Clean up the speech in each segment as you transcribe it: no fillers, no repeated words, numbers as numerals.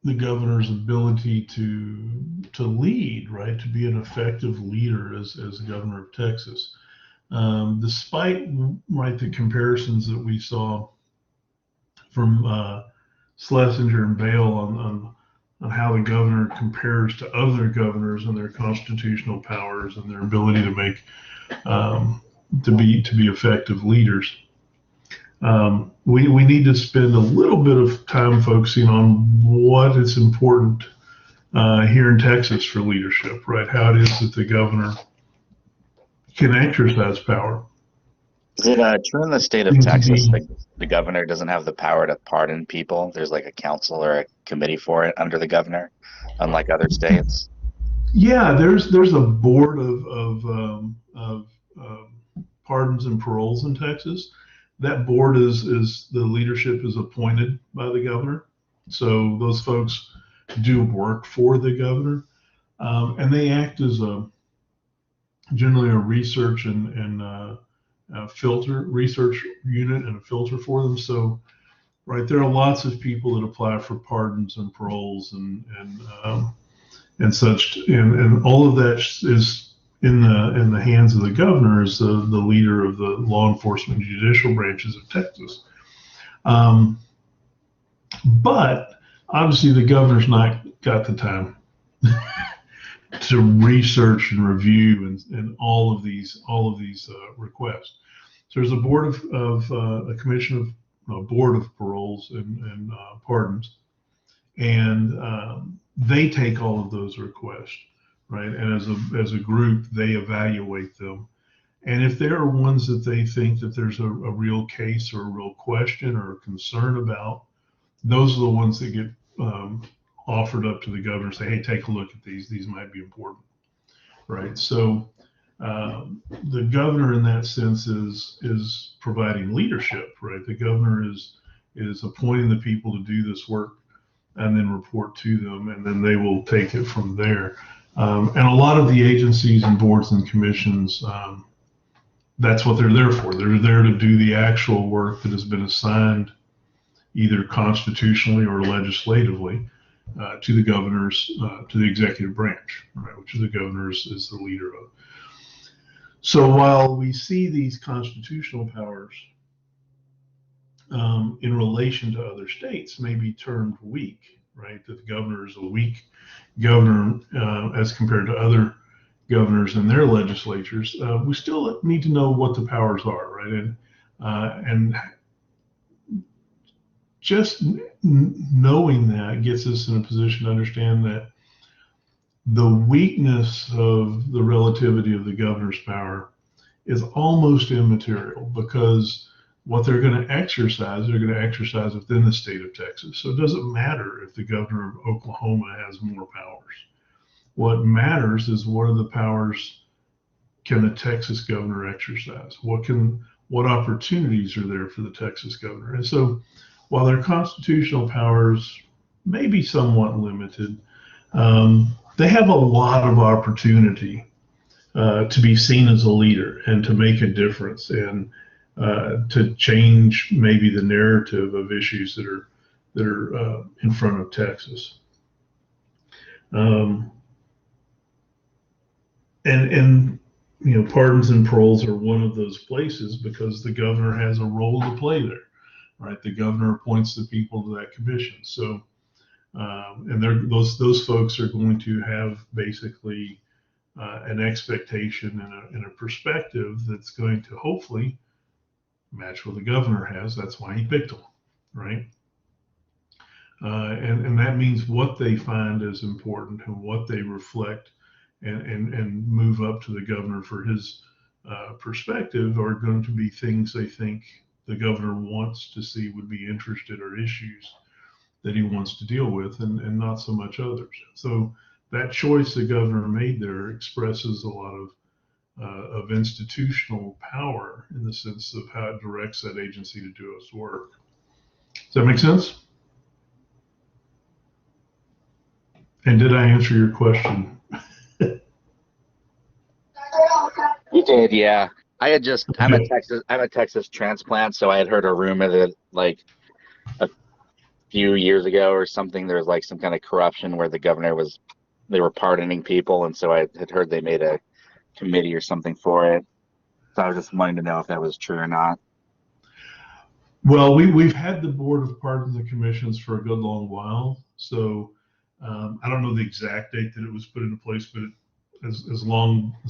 the governor's ability to lead, right, to be an effective leader as governor of Texas. Despite, right, the comparisons that we saw from Schlesinger and Bale on how the governor compares to other governors and their constitutional powers and their ability to make to be effective leaders. We need to spend a little bit of time focusing on what is important here in Texas for leadership, right? How it is that the governor can exercise power. Is it true in the state of Texas that the governor doesn't have the power to pardon people? There's like a council or a committee for it under the governor, unlike other states. Yeah, there's a board of pardons and paroles in Texas. That board is the leadership is appointed by the governor. So those folks do work for the governor, and they act as generally a research and filter research unit and a filter for them. So, right, there are lots of people that apply for pardons and paroles and such, and all of that is in the hands of the governor as the leader of the law enforcement and judicial branches of Texas. But obviously the governor's not got the time to research and review and all of these requests. So there's a board of a commission of board of paroles and pardons, and they take all of those requests, right? And as a group, they evaluate them. And if there are ones that they think that there's a real case or a real question or a concern about, those are the ones that get offered up to the governor, say, hey, take a look at these. These might be important, right? So the governor in that sense is providing leadership, right? The governor is appointing the people to do this work and then report to them, and then they will take it from there. And a lot of the agencies and boards and commissions, that's what they're there for. They're there to do the actual work that has been assigned either constitutionally or legislatively to the governors, to the executive branch, right, which the governor is the leader of. So while we see these constitutional powers in relation to other states may be termed weak, right, that the governor is a weak governor as compared to other governors and their legislatures, we still need to know what the powers are, right? And just knowing that gets us in a position to understand that the weakness of the relativity of the governor's power is almost immaterial, because what they're going to exercise within the state of Texas. So it doesn't matter if the governor of Oklahoma has more powers. What matters is what are the powers can the Texas governor exercise? What opportunities are there for the Texas governor? And so while their constitutional powers may be somewhat limited, they have a lot of opportunity to be seen as a leader and to make a difference and to change maybe the narrative of issues that are in front of Texas. And you know, pardons and paroles are one of those places because the governor has a role to play there, right? The governor appoints the people to that commission. So, and those folks are going to have basically an expectation and a perspective that's going to hopefully match what the governor has. That's why he picked them, right? And that means what they find is important and what they reflect and move up to the governor for his perspective are going to be things they think the governor wants to see, would be interested, or issues that he wants to deal with, and not so much others. So that choice the governor made there expresses a lot of institutional power in the sense of how it directs that agency to do its work. Does that make sense? And did I answer your question? You did, yeah. I'm a Texas transplant, so I had heard a rumor that like few years ago or something, there was like some kind of corruption where the governor they were pardoning people, and so I had heard they made a committee or something for it. So I was just wanting to know if that was true or not. Well, we've had the Board of Pardons and Commissions for a good long while, so I don't know the exact date that it was put into place, but as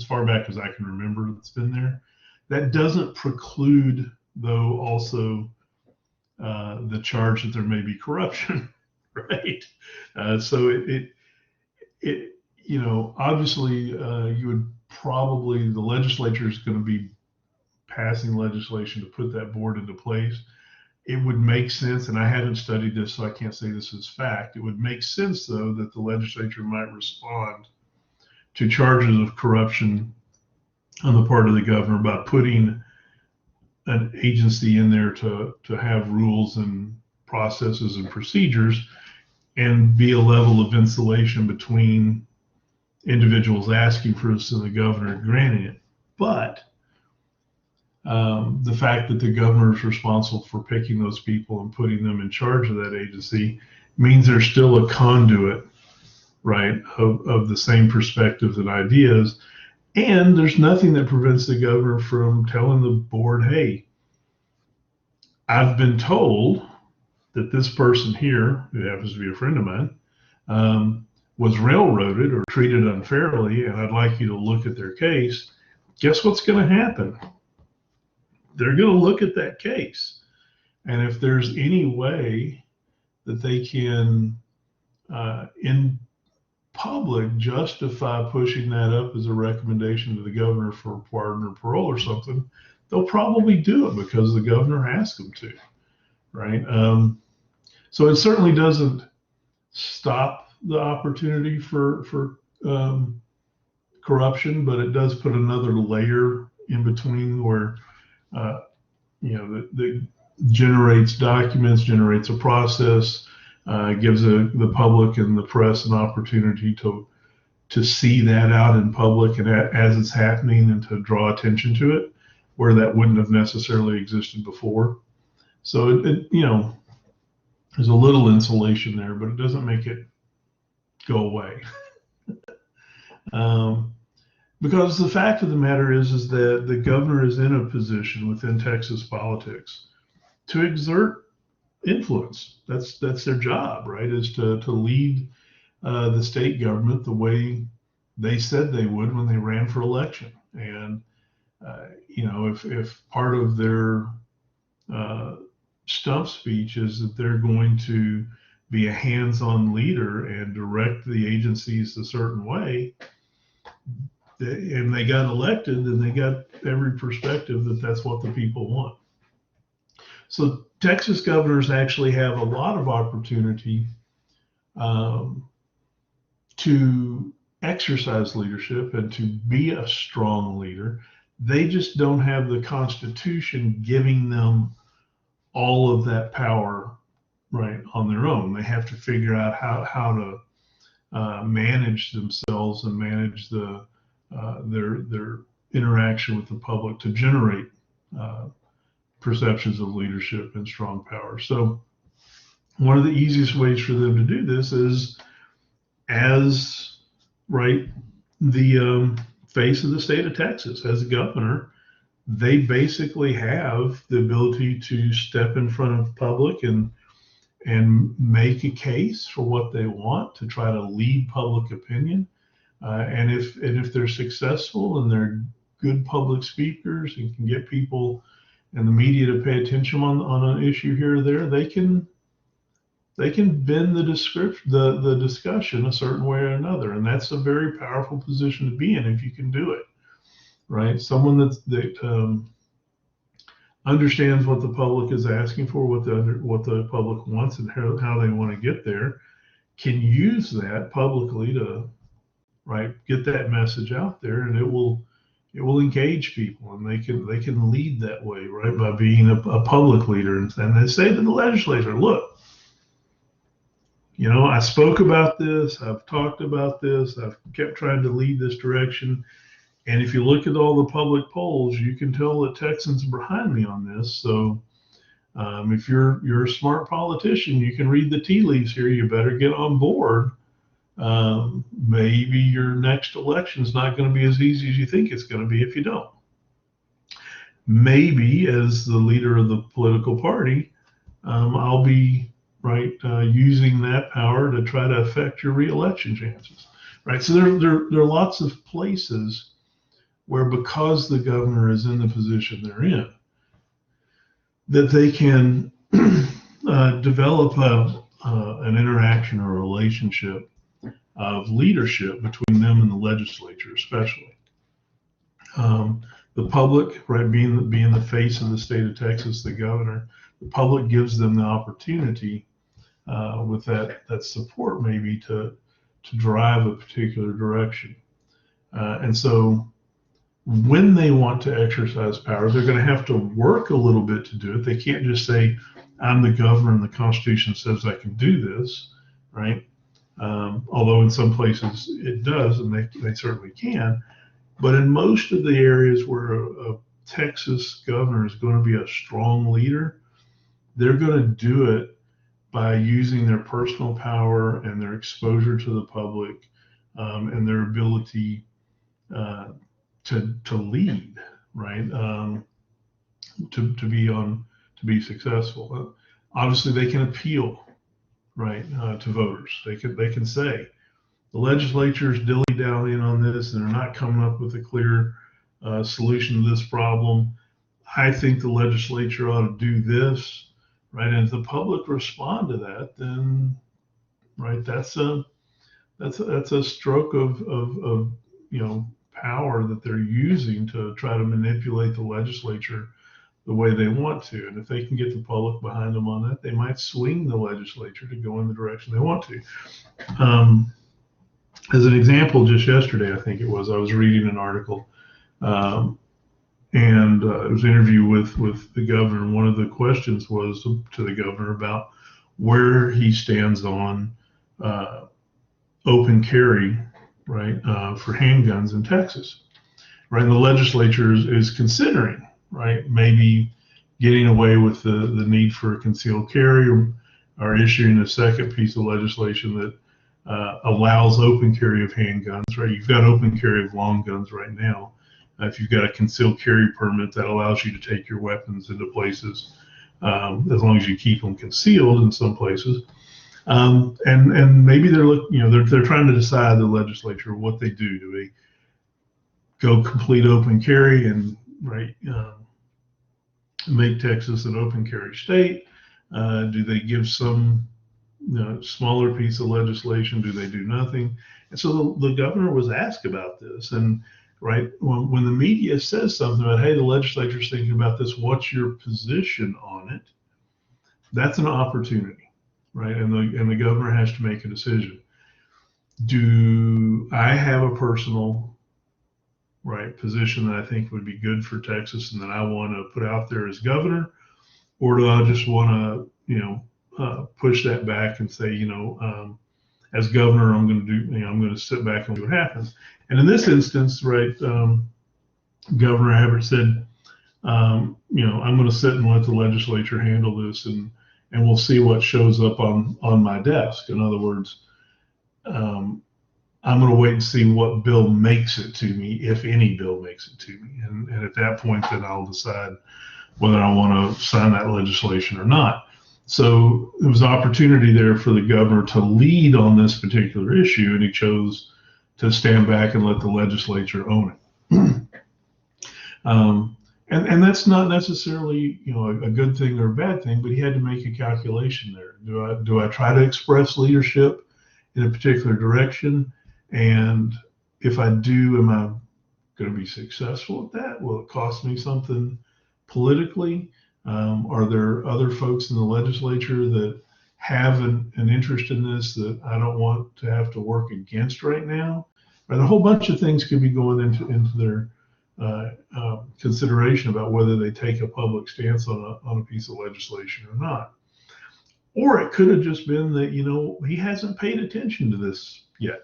far back as I can remember, it's been there. That doesn't preclude, though, also the charge that there may be corruption, right? So it obviously you would probably, the legislature is going to be passing legislation to put that board into place. It would make sense, and I haven't studied this, so I can't say this is fact. It would make sense, though, that the legislature might respond to charges of corruption on the part of the governor by putting an agency in there to have rules and processes and procedures, and be a level of insulation between individuals asking for this and the governor granting it. But the fact that the governor is responsible for picking those people and putting them in charge of that agency means there's still a conduit, right, of the same perspectives and ideas. And there's nothing that prevents the governor from telling the board, hey, I've been told that this person here, who happens to be a friend of mine, was railroaded or treated unfairly, and I'd like you to look at their case. Guess what's going to happen? They're going to look at that case. And if there's any way that they can, in public, justify pushing that up as a recommendation to the governor for pardon or parole or something, they'll probably do it because the governor asked them to, right? So it certainly doesn't stop the opportunity for corruption, but it does put another layer in between where that generates documents, generates a process, gives the public and the press an opportunity to see that out in public and as it's happening, and to draw attention to it where that wouldn't have necessarily existed before. So there's a little insulation there, but it doesn't make it go away. Because the fact of the matter is that the governor is in a position within Texas politics to exert influence. That's their job, right? Is to lead the state government the way they said they would when they ran for election. And if part of their stump speech is that they're going to be a hands-on leader and direct the agencies a certain way, and they got elected, then they got every perspective that that's what the people want. So Texas governors actually have a lot of opportunity to exercise leadership and to be a strong leader. They just don't have the Constitution giving them all of that power, right, on their own. They have to figure out how to manage themselves and manage their interaction with the public to generate perceptions of leadership and strong power. So one of the easiest ways for them to do this is as, right, the face of the state of Texas, as a governor. They basically have the ability to step in front of public and make a case for what they want, to try to lead public opinion. And if they're successful and they're good public speakers and can get people and the media to pay attention on an issue here or there, they can bend the discussion a certain way or another. And that's a very powerful position to be in if you can do it, right? Someone that understands what the public is asking for, what the public wants, and how they want to get there, can use that publicly to, right, get that message out there, and it will engage people, and they can lead that way, right, by being a public leader. And they say to the legislature, look, I spoke about this, I've talked about this, I've kept trying to lead this direction, and if you look at all the public polls, you can tell that Texans are behind me on this. So If you're a smart politician, you can read the tea leaves here. You better get on board. Maybe your next election is not going to be as easy as you think it's going to be if you don't. Maybe as the leader of the political party, I'll be using that power to try to affect your reelection chances. Right. So there are lots of places where, because the governor is in the position they're in, that they can develop an interaction or a relationship of leadership between them and the legislature, especially. The public, right, being the face of the state of Texas, the governor, the public gives them the opportunity with that support maybe to drive a particular direction. And so when they want to exercise power, they're going to have to work a little bit to do it. They can't just say, I'm the governor and the Constitution says I can do this, right? Although in some places it does, and they certainly can. But in most of the areas where a Texas governor is going to be a strong leader, they're going to do it by using their personal power and their exposure to the public, and their ability to lead, right? To be successful. Obviously, they can appeal, right, to voters. They can say the legislature's dilly-dallying on this, and they're not coming up with a clear solution to this problem. I think the legislature ought to do this, right? And if the public respond to that, then, right, that's a stroke of power that they're using to try to manipulate the legislature the way they want to. And if they can get the public behind them on that, they might swing the legislature to go in the direction they want to. As an example, just yesterday, I think it was, I was reading an article, and it was an interview with the governor. And one of the questions was to the governor about where he stands on open carry, right, for handguns in Texas, right? And the legislature is considering, right, maybe getting away with the need for concealed carry, or issuing a second piece of legislation that allows open carry of handguns, right? You've got open carry of long guns right now. If you've got a concealed carry permit, that allows you to take your weapons into places, as long as you keep them concealed in some places. And maybe they're trying to decide, the legislature, what they do. Do they go complete open carry and make Texas an open carry state? Do they give some smaller piece of legislation? Do they do nothing? And so the governor was asked about this, and when the media says something about, hey, the legislature's thinking about this, what's your position on it? That's an opportunity, right? And the governor has to make a decision. Do I have a personal position that I think would be good for Texas and that I want to put out there as governor, or do I just want to push that back and say, as governor, I'm going to sit back and see what happens. And in this instance, Governor Abbott said, I'm going to sit and let the legislature handle this, and we'll see what shows up on my desk. In other words, I'm going to wait and see what bill makes it to me, if any bill makes it to me. And at that point, then I'll decide whether I want to sign that legislation or not. So there was opportunity there for the governor to lead on this particular issue, and he chose to stand back and let the legislature own it. And that's not necessarily a good thing or a bad thing, but he had to make a calculation there. Do I try to express leadership in a particular direction? And if I do, am I going to be successful at that? Will it cost me something politically? Are there other folks in the legislature that have an interest in this that I don't want to have to work against right now? Right, a whole bunch of things could be going into their consideration about whether they take a public stance on a piece of legislation or not. Or it could have just been that, he hasn't paid attention to this yet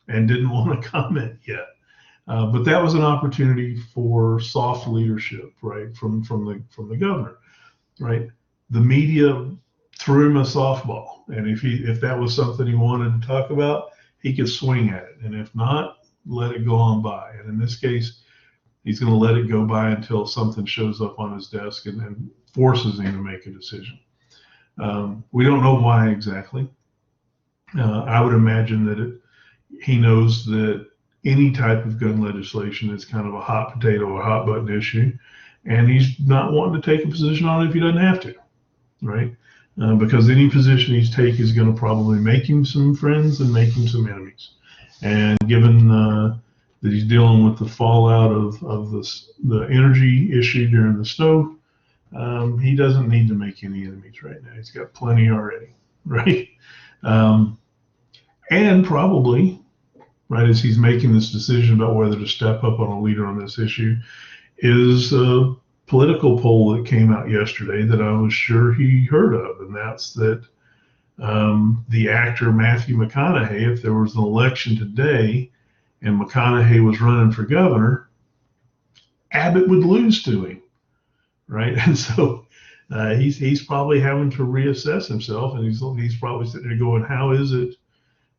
and didn't want to comment yet. But that was an opportunity for soft leadership, right, from the governor, right? the media threw him a softball, and if that was something he wanted to talk about, he could swing at it, and if not, let it go on by. And in this case, he's going to let it go by until something shows up on his desk and forces him to make a decision. We don't know why exactly. I would imagine that he knows that any type of gun legislation is kind of a hot potato or hot button issue, and he's not wanting to take a position on it if he doesn't have to, right? Because any position he's take is going to probably make him some friends and make him some enemies. And given that he's dealing with the fallout of the energy issue during the snow, he doesn't need to make any enemies right now. He's got plenty already, right? And probably, right, as he's making this decision about whether to step up on a leader on this issue, is a political poll that came out yesterday that I was sure he heard of, and that's that the actor Matthew McConaughey, if there was an election today and McConaughey was running for governor, Abbott would lose to him, right? And so he's probably having to reassess himself, and he's probably sitting there going, how is it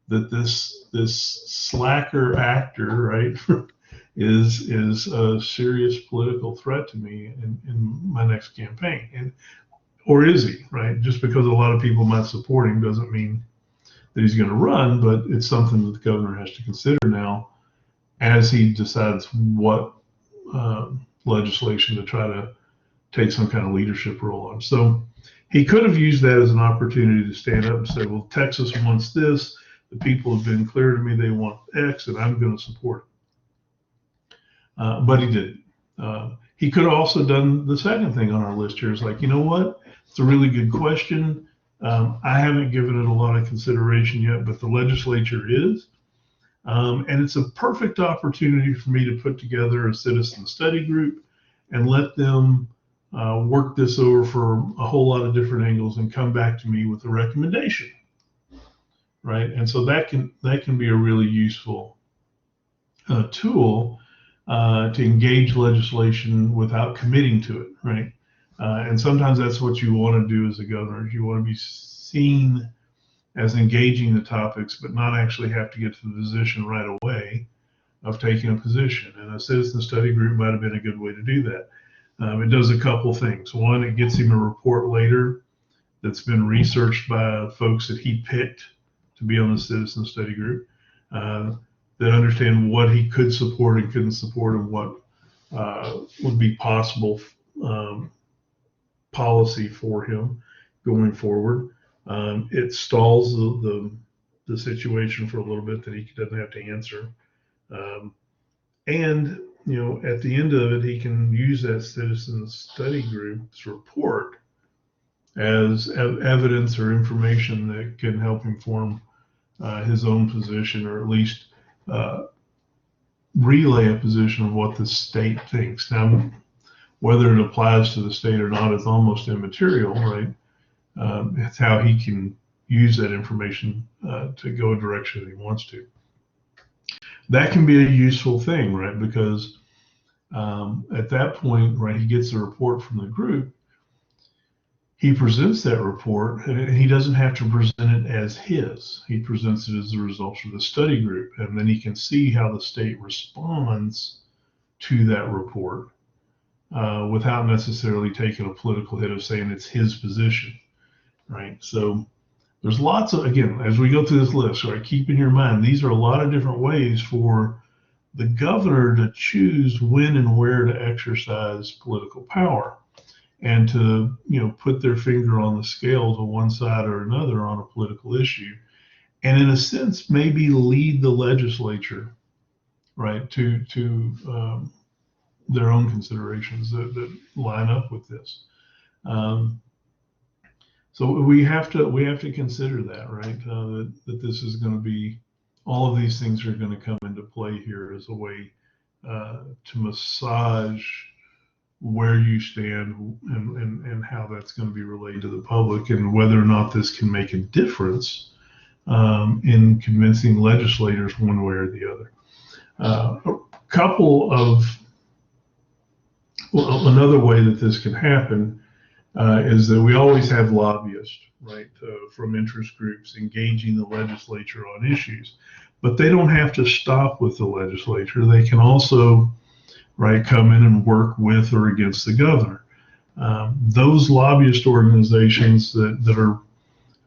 that this slacker actor, right, is a serious political threat to me in my next campaign? Or is he, right? Just because a lot of people might support him doesn't mean that he's going to run, but it's something that the governor has to consider now as he decides what legislation to try to take some kind of leadership role on. So he could have used that as an opportunity to stand up and say, well, Texas wants this. The people have been clear to me they want X, and I'm going to support it. But he didn't. He could have also done the second thing on our list here, is like, you know what? It's a really good question. I haven't given it a lot of consideration yet, but the legislature is. And it's a perfect opportunity for me to put together a citizen study group and let them work this over for a whole lot of different angles and come back to me with a recommendation, right? And so that can be a really useful tool to engage legislation without committing to it, right? And sometimes that's what you want to do as a governor. You want to be seen as engaging the topics, but not actually have to get to the position right away of taking a position. And a citizen study group might have been a good way to do that. It does a couple things. One, it gets him a report later that's been researched by folks that he picked to be on the citizen study group, that understand what he could support and couldn't support, and what would be possible policy for him going forward. It stalls the situation for a little bit that he doesn't have to answer. And, you know, at the end of it, he can use that citizen study group's report as evidence or information that can help him form his own position, or at least relay a position of what the state thinks. Now, whether it applies to the state or not is almost immaterial, right? It's how he can use that information to go a direction that he wants to. That can be a useful thing, right? Because at that point, right, he gets a report from the group. He presents that report, and he doesn't have to present it as his. He presents it as the results of the study group, and then he can see how the state responds to that report without necessarily taking a political hit of saying it's his position, right? So there's lots of, again, as we go through this list, right, keep in your mind, these are a lot of different ways for the governor to choose when and where to exercise political power, and to, you know, put their finger on the scale to one side or another on a political issue, and in a sense maybe lead the legislature, right, to their own considerations that line up with this. So we have to consider that, right? That this is going to be, all of these things are going to come into play here as a way to massage where you stand and how that's going to be relayed to the public, and whether or not this can make a difference in convincing legislators one way or the other. Another way that this can happen is that we always have lobbyists, right, from interest groups engaging the legislature on issues. But they don't have to stop with the legislature. They can also, right, come in and work with or against the governor. Those lobbyist organizations that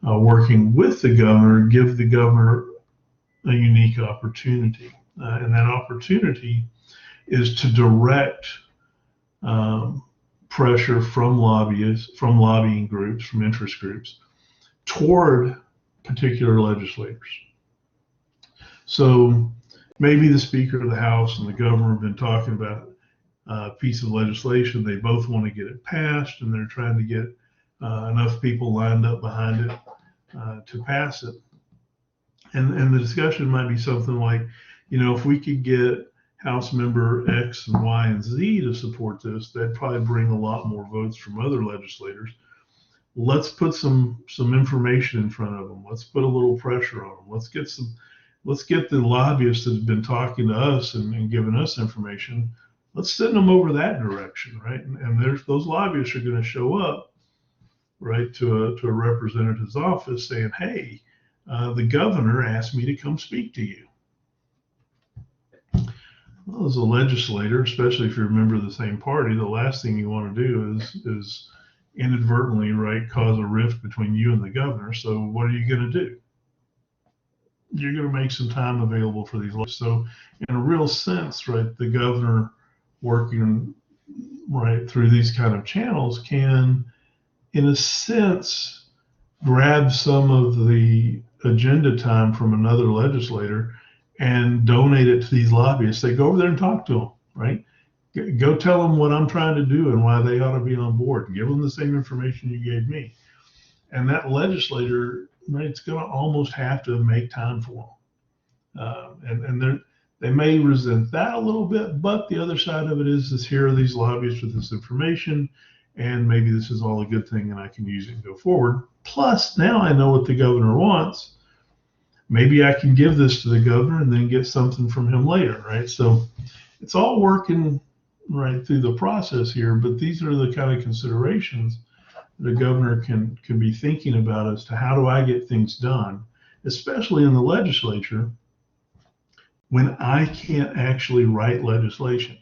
are working with the governor give the governor a unique opportunity. And that opportunity is to direct pressure from lobbyists, from lobbying groups, from interest groups, toward particular legislators. So maybe the Speaker of the House and the governor have been talking about a piece of legislation. They both want to get it passed, and they're trying to get enough people lined up behind it to pass it. And the discussion might be something like, if we could get House member X and Y and Z to support this, that'd probably bring a lot more votes from other legislators. Let's put some information in front of them. Let's put a little pressure on them. Let's get the lobbyists that have been talking to us and giving us information. Let's send them over that direction, right? And those lobbyists are going to show up, right, to a representative's office saying, hey, the governor asked me to come speak to you. Well, as a legislator, especially if you're a member of the same party, the last thing you want to do is inadvertently, right, cause a rift between you and the governor. So what are you going to do? You're going to make some time available for these. So in a real sense, right, the governor working right through these kind of channels can, in a sense, grab some of the agenda time from another legislator and donate it to these lobbyists. They go over there and talk to them, right? Go tell them what I'm trying to do and why they ought to be on board. Give them the same information you gave me. And that legislator, right, it's going to almost have to make time for them. And they may resent that a little bit, but the other side of it is here are these lobbyists with this information, and maybe this is all a good thing and I can use it and go forward. Plus, now I know what the governor wants. Maybe I can give this to the governor and then get something from him later, right? So it's all working right through the process here, but these are the kind of considerations the governor can be thinking about as to how do I get things done, especially in the legislature when I can't actually write legislation.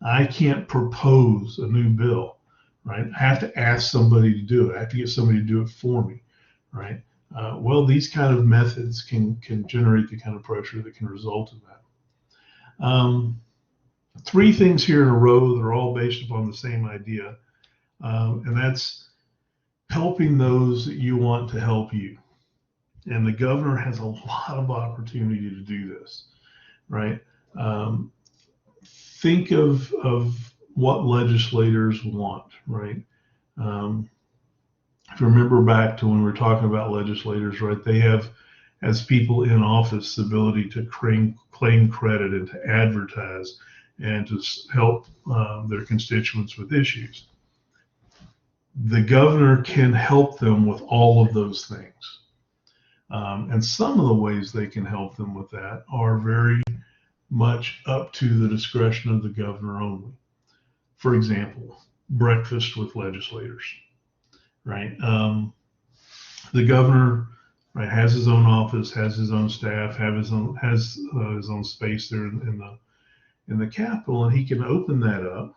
I can't propose a new bill, right? I have to ask somebody to do it. I have to get somebody to do it for me, right? Well, these kind of methods can generate the kind of pressure that can result in that. Three things here in a row that are all based upon the same idea, and that's helping those that you want to help you. And the governor has a lot of opportunity to do this, right? Think of what legislators want, right? If you remember back to when we were talking about legislators, right, they have, as people in office, the ability to claim credit and to advertise and to help their constituents with issues. The governor can help them with all of those things. And some of the ways they can help them with that are very much up to the discretion of the governor only. For example, breakfast with legislators, right? The governor, right, has his own office, has his own staff, has his own space there in the Capitol, and he can open that up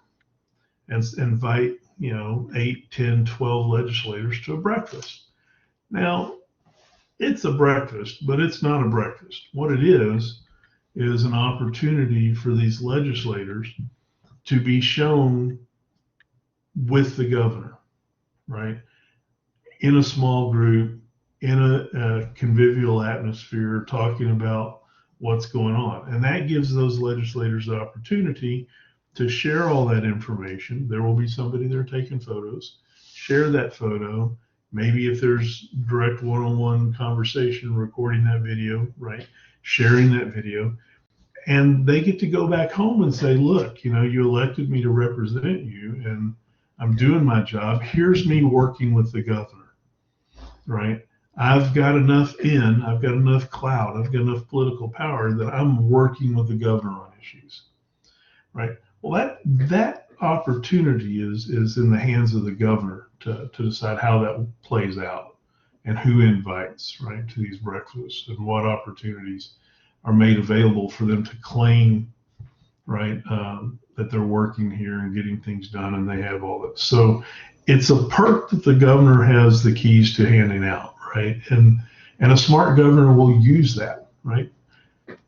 and invite 8, 10, 12 legislators to a breakfast. Now, it's a breakfast, but it's not a breakfast. What it is an opportunity for these legislators to be shown with the governor, right? In a small group, in a convivial atmosphere, talking about what's going on. And that gives those legislators the opportunity to share all that information. There will be somebody there taking photos, share that photo. Maybe if there's direct one-on-one conversation, recording that video, right? Sharing that video. And they get to go back home and say, look, you elected me to represent you and I'm doing my job. Here's me working with the governor, right? I've got enough I've got enough clout, I've got enough political power that I'm working with the governor on issues, right? Well, that opportunity is in the hands of the governor to decide how that plays out and who invites, right, to these breakfasts and what opportunities are made available for them to claim, right, that they're working here and getting things done and they have all that. So it's a perk that the governor has the keys to handing out, right? And a smart governor will use that, right?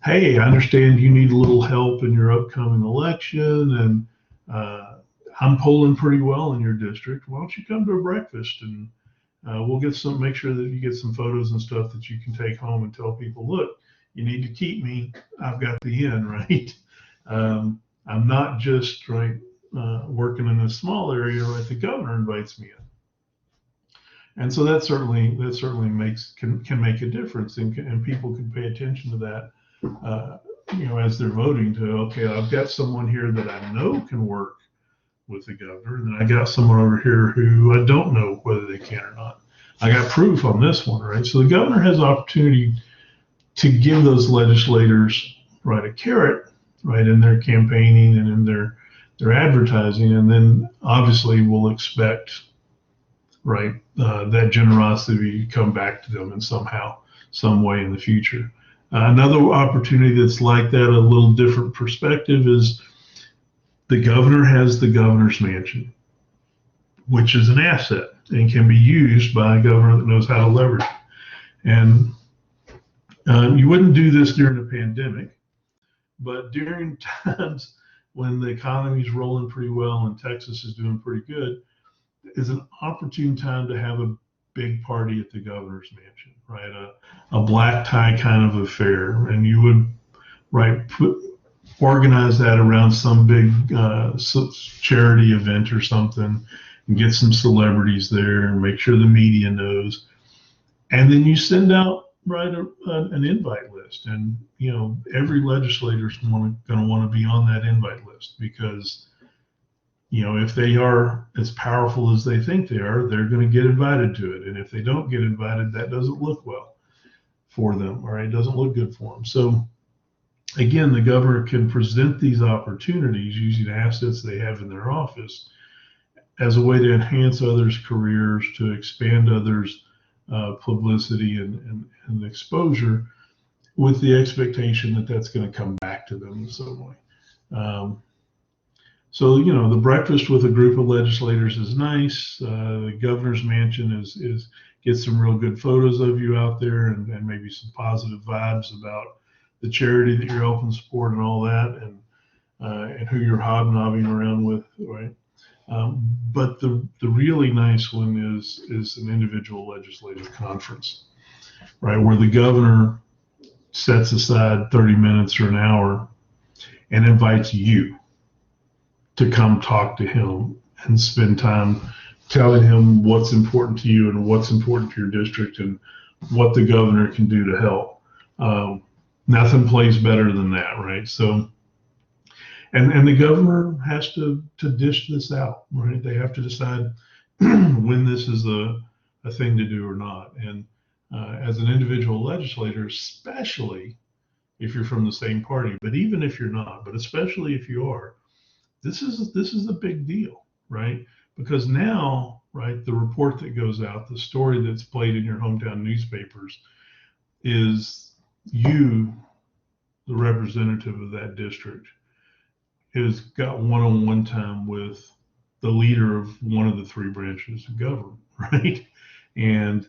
Hey, I understand you need a little help in your upcoming election, and I'm polling pretty well in your district. Why don't you come to a breakfast and we'll make sure that you get some photos and stuff that you can take home and tell people, look, you need to keep me. I've got the in, right? I'm not just working in a small area, right? The governor invites me in, and so that certainly can make a difference, and people can pay attention to that, as they're voting. To, okay, I've got someone here that I know can work with the governor, and then I got someone over here who I don't know whether they can or not. I got proof on this one, right? So the governor has opportunity to give those legislators, right, a carrot, right, in their campaigning and in their advertising, and then obviously we'll expect, right, that generosity to come back to them in some way in the future. Another opportunity that's like that, a little different perspective, is the governor has the governor's mansion, which is an asset and can be used by a governor that knows how to leverage it. And you wouldn't do this during a pandemic, but during times when the economy is rolling pretty well and Texas is doing pretty good, is an opportune time to have a big party at the governor's mansion, right? A black tie kind of affair, and you would, right, organize that around some big charity event or something, and get some celebrities there and make sure the media knows, and then you send out, right, an invite list, and every legislator is going to want to be on that invite list, because if they are as powerful as they think they are, they're going to get invited to it, and if they don't get invited, that doesn't look well for them, or it doesn't look good for them. So again, the governor can present these opportunities using assets they have in their office as a way to enhance others' careers, to expand others' publicity and exposure, with the expectation that that's going to come back to them in some way. So the breakfast with a group of legislators is nice. The governor's mansion is gets some real good photos of you out there, and maybe some positive vibes about the charity that you're helping support and all that, and who you're hobnobbing around with, right? But the really nice one is an individual legislative conference, right, where the governor sets aside 30 minutes or an hour and invites you to come talk to him and spend time telling him what's important to you and what's important to your district and what the governor can do to help. Nothing plays better than that, right? So, and the governor has to dish this out, right? They have to decide when this is a thing to do or not. And as an individual legislator, especially if you're from the same party, but even if you're not, but especially if you are, this is a big deal, right? Because now, right, the report that goes out, the story that's played in your hometown newspapers, is you, the representative of that district, has got one-on-one time with the leader of one of the three branches of government, right? And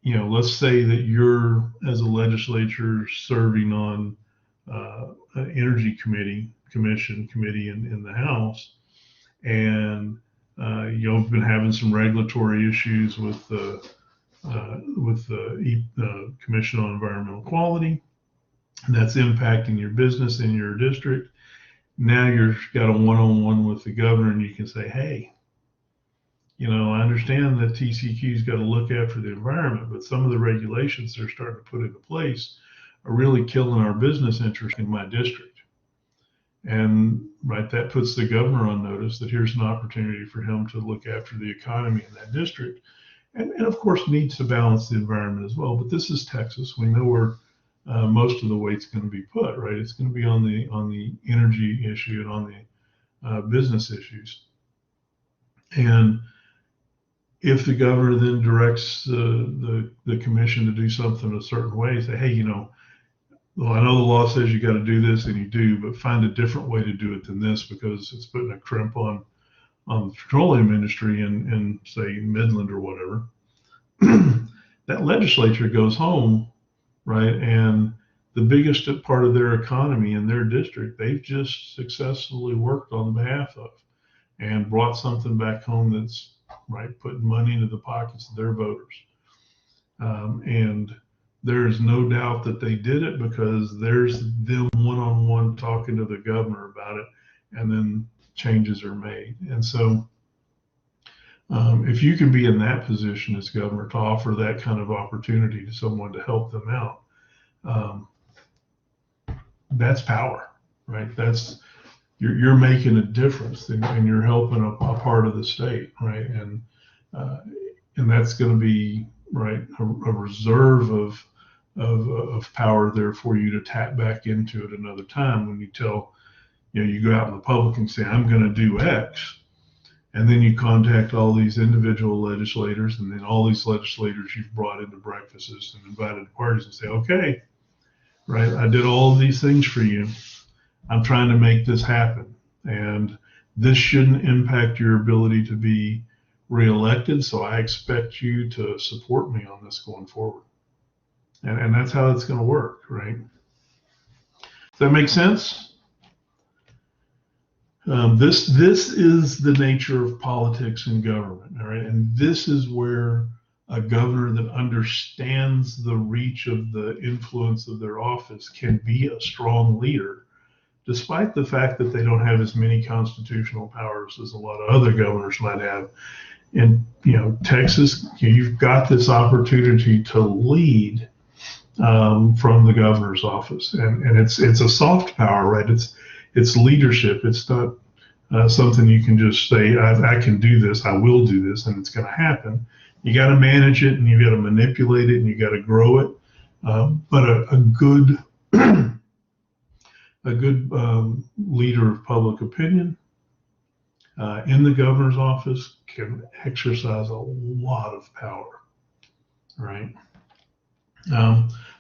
let's say that you're, as a legislature, serving on an energy committee in the House, and you've been having some regulatory issues with the Commission on Environmental Quality, and that's impacting your business in your district. Now you've got a one-on-one with the governor, and you can say, hey, I understand that TCQ's got to look after the environment, but some of the regulations they're starting to put into place are really killing our business interest in my district. And right, that puts the governor on notice that here's an opportunity for him to look after the economy in that district, and of course needs to balance the environment as well. But this is Texas. We know where most of the weight's going to be put, right? It's going to be on the energy issue and on the business issues. And if the governor then directs the commission to do something a certain way, say, hey, well, I know the law says you got to do this, and you do, but find a different way to do it than this because it's putting a crimp on the petroleum industry in say Midland or whatever. That legislature goes home, right, and the biggest part of their economy in their district, they've just successfully worked on behalf of and brought something back home that's right, putting money into the pockets of their voters. And there is no doubt that they did it because there's them one-on-one talking to the governor about it, and then changes are made. And so if you can be in that position as governor to offer that kind of opportunity to someone to help them out, that's power, right? That's you're making a difference, and you're helping a part of the state, right? And that's going to be right a reserve of power there for you to tap back into at another time when you tell you go out in the public and say I'm going to do X, and then you contact all these individual legislators, and then all these legislators you've brought into breakfasts and invited to parties and say, okay, right, I did all of these things for you. I'm trying to make this happen, and this shouldn't impact your ability to be reelected, so I expect you to support me on this going forward. And that's how it's going to work, right? Does that make sense? This is the nature of politics and government, all right? And this is where a governor that understands the reach of the influence of their office can be a strong leader, despite the fact that they don't have as many constitutional powers as a lot of other governors might have. In Texas, you've got this opportunity to lead from the governor's office, and it's a soft power, right? It's leadership. It's not something you can just say, I can do this, I will do this, and it's going to happen. You got to manage it, and you got to manipulate it, and you got to grow it. But a good leader of public opinion in the governor's office can exercise a lot of power, right?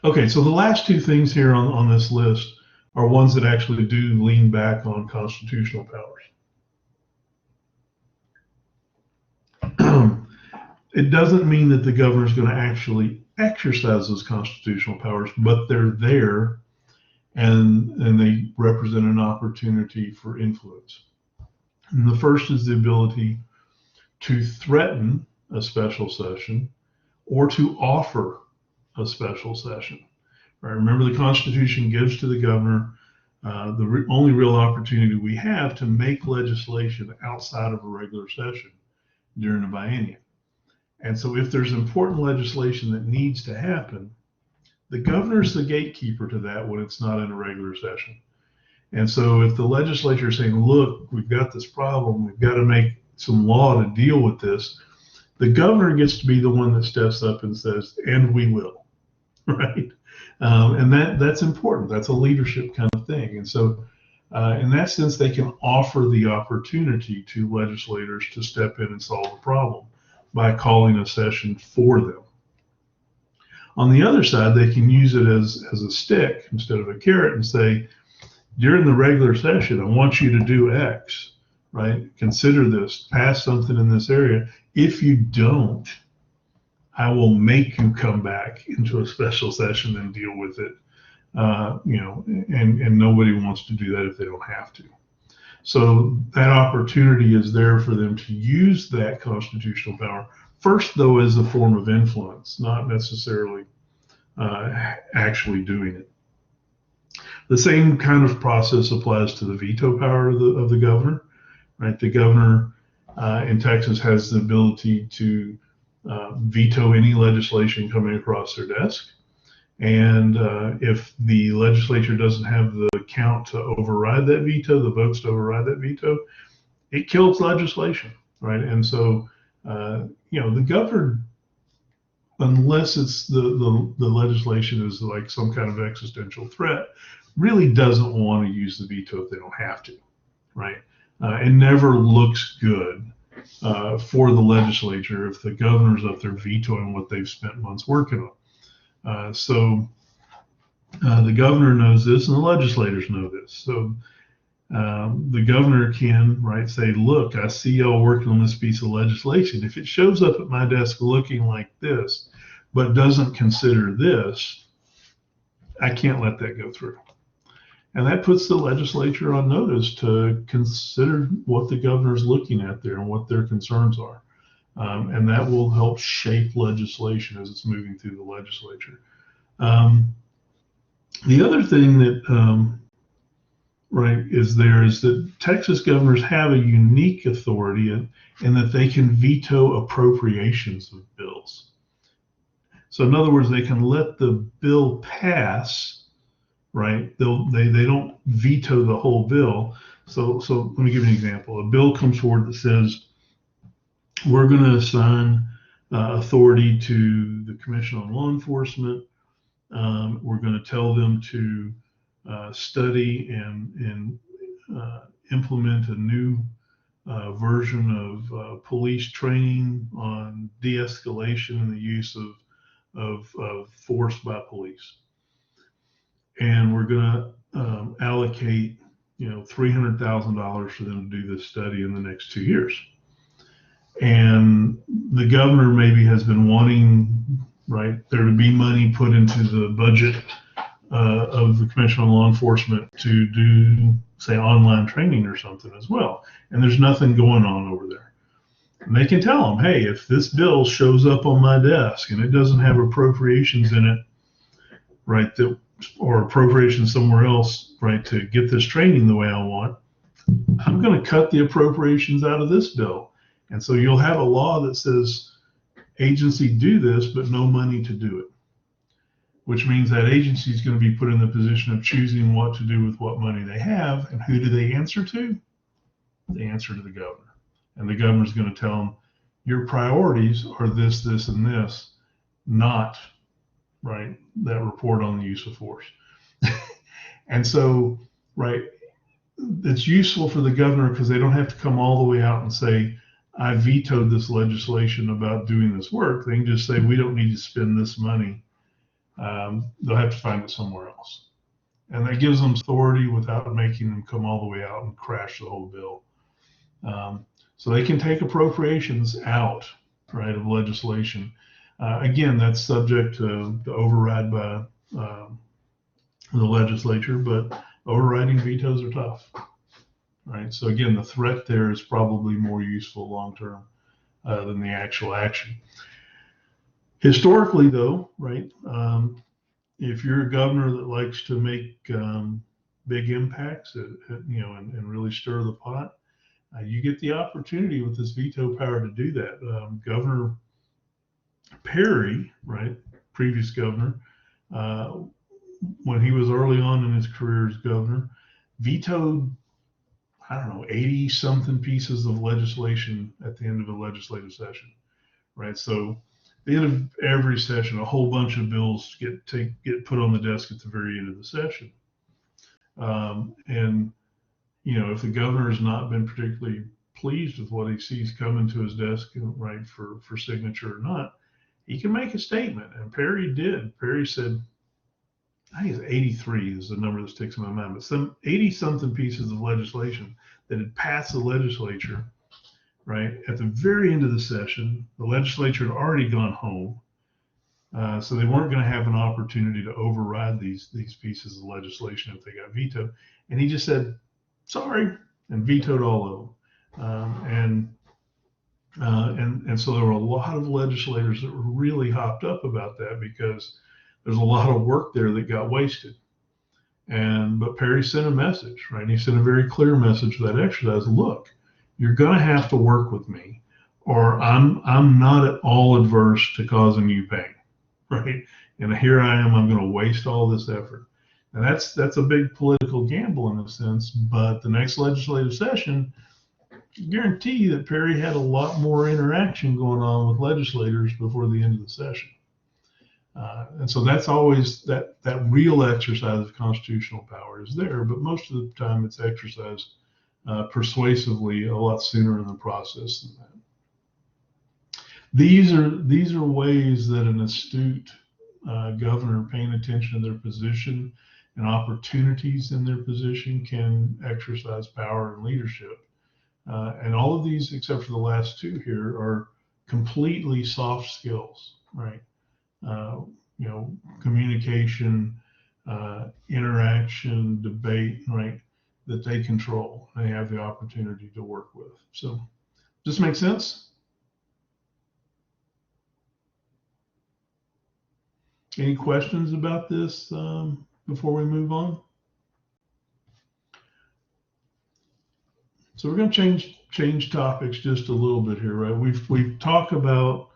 Okay, so the last two things here on this list are ones that actually do lean back on constitutional powers. It doesn't mean that the governor is going to actually exercise those constitutional powers, but they're there, and they represent an opportunity for influence. And the first is the ability to threaten a special session or to offer a special session. Right? Remember, the Constitution gives to the governor the only real opportunity we have to make legislation outside of a regular session during a biennium. And so if there's important legislation that needs to happen, the governor's the gatekeeper to that when it's not in a regular session. And so if the legislature is saying, look, we've got this problem, we've got to make some law to deal with this, the governor gets to be the one that steps up and says, and we will, right? And that's important. That's a leadership kind of thing. And so in that sense, they can offer the opportunity to legislators to step in and solve a problem by calling a session for them. On the other side, they can use it as a stick instead of a carrot and say, during the regular session, I want you to do X, right? Consider this, pass something in this area. If you don't, I will make you come back into a special session and deal with it. And nobody wants to do that if they don't have to. So that opportunity is there for them to use that constitutional power. First, though, as a form of influence, not necessarily actually doing it. The same kind of process applies to the veto power of the governor, right? The governor in Texas has the ability to veto any legislation coming across their desk. And if the legislature doesn't have the count to override that veto, the votes to override that veto, it kills legislation, right? And so, the governor, unless it's the legislation is like some kind of existential threat, really doesn't want to use the veto if they don't have to, right? It never looks good for the legislature if the governor's up there vetoing what they've spent months working on. So the governor knows this and the legislators know this. So the governor can, right, say, look, I see y'all working on this piece of legislation. If it shows up at my desk looking like this, but doesn't consider this, I can't let that go through. And that puts the legislature on notice to consider what the governor's looking at there and what their concerns are. And that will help shape legislation as it's moving through the legislature. The other thing that right is that Texas governors have a unique authority in that they can veto appropriations of bills. So in other words, they can let the bill pass, right? They don't veto the whole bill. So let me give you an example. A bill comes forward that says we're going to assign authority to the Commission on Law Enforcement. We're going to tell them to study and implement a new version of police training on de-escalation and the use of force by police. And we're going to allocate, $300,000 for them to do this study in the next 2 years. And the governor maybe has been wanting, right, there to be money put into the budget of the Commission on Law Enforcement to do, say, online training or something as well. And there's nothing going on over there. And they can tell them, hey, if this bill shows up on my desk and it doesn't have appropriations in it, right, or appropriations somewhere else, right, to get this training the way I want, I'm going to cut the appropriations out of this bill. And so you'll have a law that says agency do this, but no money to do it, which means that agency is going to be put in the position of choosing what to do with what money they have. And who do they answer to? They answer to the governor. And the governor's going to tell them, your priorities are this, this, and this, not, right, that report on the use of force. And so, right, it's useful for the governor because they don't have to come all the way out and say, I vetoed this legislation about doing this work. They can just say, we don't need to spend this money. They'll have to find it somewhere else. And that gives them authority without making them come all the way out and crash the whole bill. So they can take appropriations out, right, of legislation. Again, that's subject to override by the legislature, but overriding vetoes are tough, right? So again, the threat there is probably more useful long-term than the actual action. Historically, though, right, if you're a governor that likes to make big impacts, and really stir the pot, you get the opportunity with this veto power to do that. Governor Perry, right, previous governor, when he was early on in his career as governor, vetoed, 80 something pieces of legislation at the end of a legislative session, right? So at the end of every session, a whole bunch of bills get put on the desk at the very end of the session. And if the governor has not been particularly pleased with what he sees coming to his desk, right, for signature or not, he can make a statement. And Perry did. Perry said, I think it's 83 is the number that sticks in my mind, but some 80 something pieces of legislation that had passed the legislature, right, at the very end of the session. The legislature had already gone home. So they weren't going to have an opportunity to override these pieces of legislation if they got vetoed. And he just said, sorry, and vetoed all of them. And so there were a lot of legislators that were really hopped up about that because there's a lot of work there that got wasted. But Perry sent a message, right? And he sent a very clear message for that exercise. Look, you're going to have to work with me, or I'm not at all adverse to causing you pain, right? And here I am, I'm going to waste all this effort. And that's a big political gamble in a sense, but the next legislative session, I guarantee you that Perry had a lot more interaction going on with legislators before the end of the session. And so that's always that real exercise of constitutional power is there, but most of the time it's exercised persuasively a lot sooner in the process than that. These are ways that an astute governor paying attention to their position and opportunities in their position can exercise power and leadership. And all of these, except for the last two here, are completely soft skills, right? Communication, interaction, debate, right? That they control, they have the opportunity to work with. So, does this make sense? Any questions about this before we move on? So we're going to change topics just a little bit here, right? We've talked about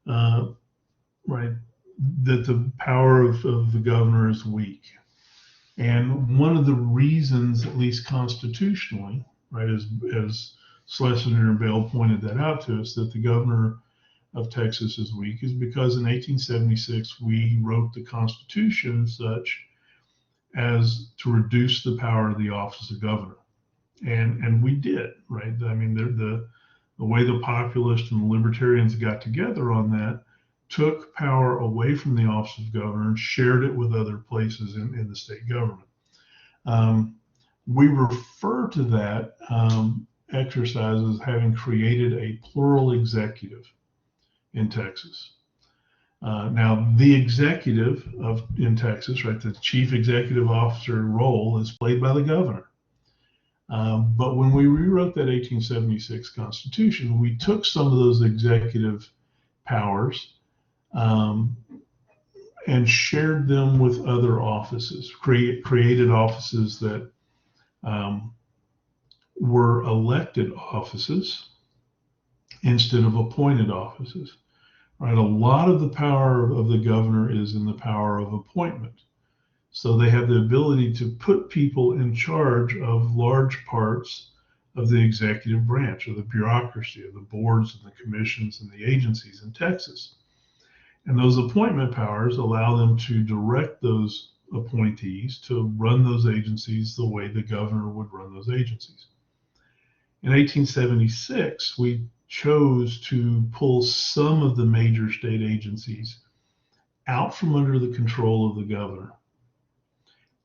right, that the power of the governor is weak, and one of the reasons, at least constitutionally, right, as Schlesinger and Bell pointed that out to us, that the governor of Texas is weak, is because in 1876 we wrote the Constitution such as to reduce the power of the office of governor. And we did, right? I mean, the way the populists and the libertarians got together on that took power away from the office of governor and shared it with other places in the state government. We refer to that exercise as having created a plural executive in Texas. Now, the executive in Texas, right, the chief executive officer role is played by the governor. But when we rewrote that 1876 Constitution, we took some of those executive powers and shared them with other offices, created offices that were elected offices instead of appointed offices. Right? A lot of the power of the governor is in the power of appointment. So they have the ability to put people in charge of large parts of the executive branch, of the bureaucracy, of the boards and the commissions and the agencies in Texas. And those appointment powers allow them to direct those appointees to run those agencies the way the governor would run those agencies. In 1876, we chose to pull some of the major state agencies out from under the control of the governor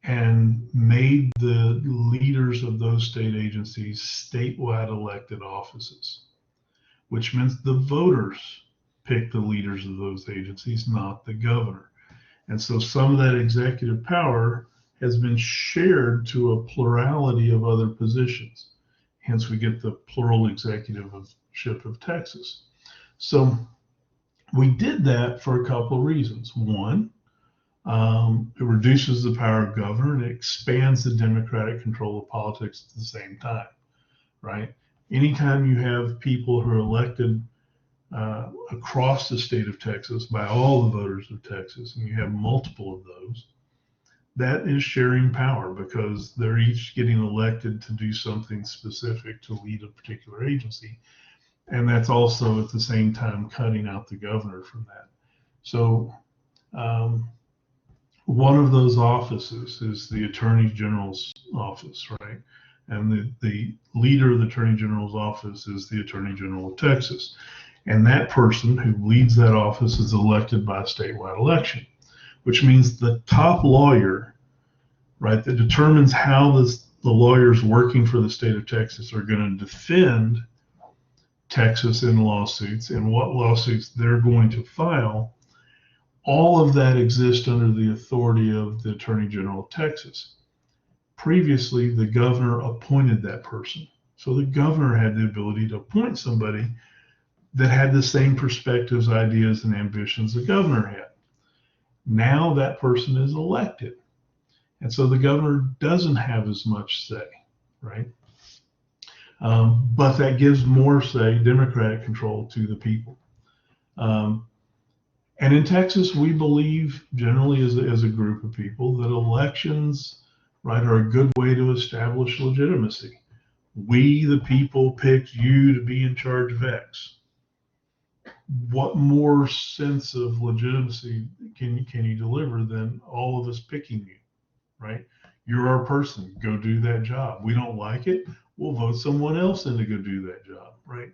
and made the leaders of those state agencies statewide elected offices, which means the voters pick the leaders of those agencies, not the governor. And so some of that executive power has been shared to a plurality of other positions. Hence, we get the plural executiveship of Texas. So we did that for a couple of reasons. One, it reduces the power of governor and it expands the democratic control of politics at the same time, right? Anytime you have people who are elected across the state of Texas by all the voters of Texas, and you have multiple of those, that is sharing power because they're each getting elected to do something specific to lead a particular agency. And that's also at the same time cutting out the governor from that. So one of those offices is the Attorney General's office, right? And the leader of the Attorney General's office is the Attorney General of Texas. And that person who leads that office is elected by a statewide election, which means the top lawyer, right, that determines how the lawyers working for the state of Texas are going to defend Texas in lawsuits and what lawsuits they're going to file, all of that exists under the authority of the Attorney General of Texas. Previously, the governor appointed that person. So the governor had the ability to appoint somebody that had the same perspectives, ideas, and ambitions the governor had. Now that person is elected. And so the governor doesn't have as much say, right? But that gives more say, democratic control to the people. And in Texas, we believe generally as a group of people that elections, right, are a good way to establish legitimacy. We, the people, picked you to be in charge of X. What more sense of legitimacy can you deliver than all of us picking you, right? You're our person. Go do that job. We don't like it. we'll vote someone else in to go do that job, right?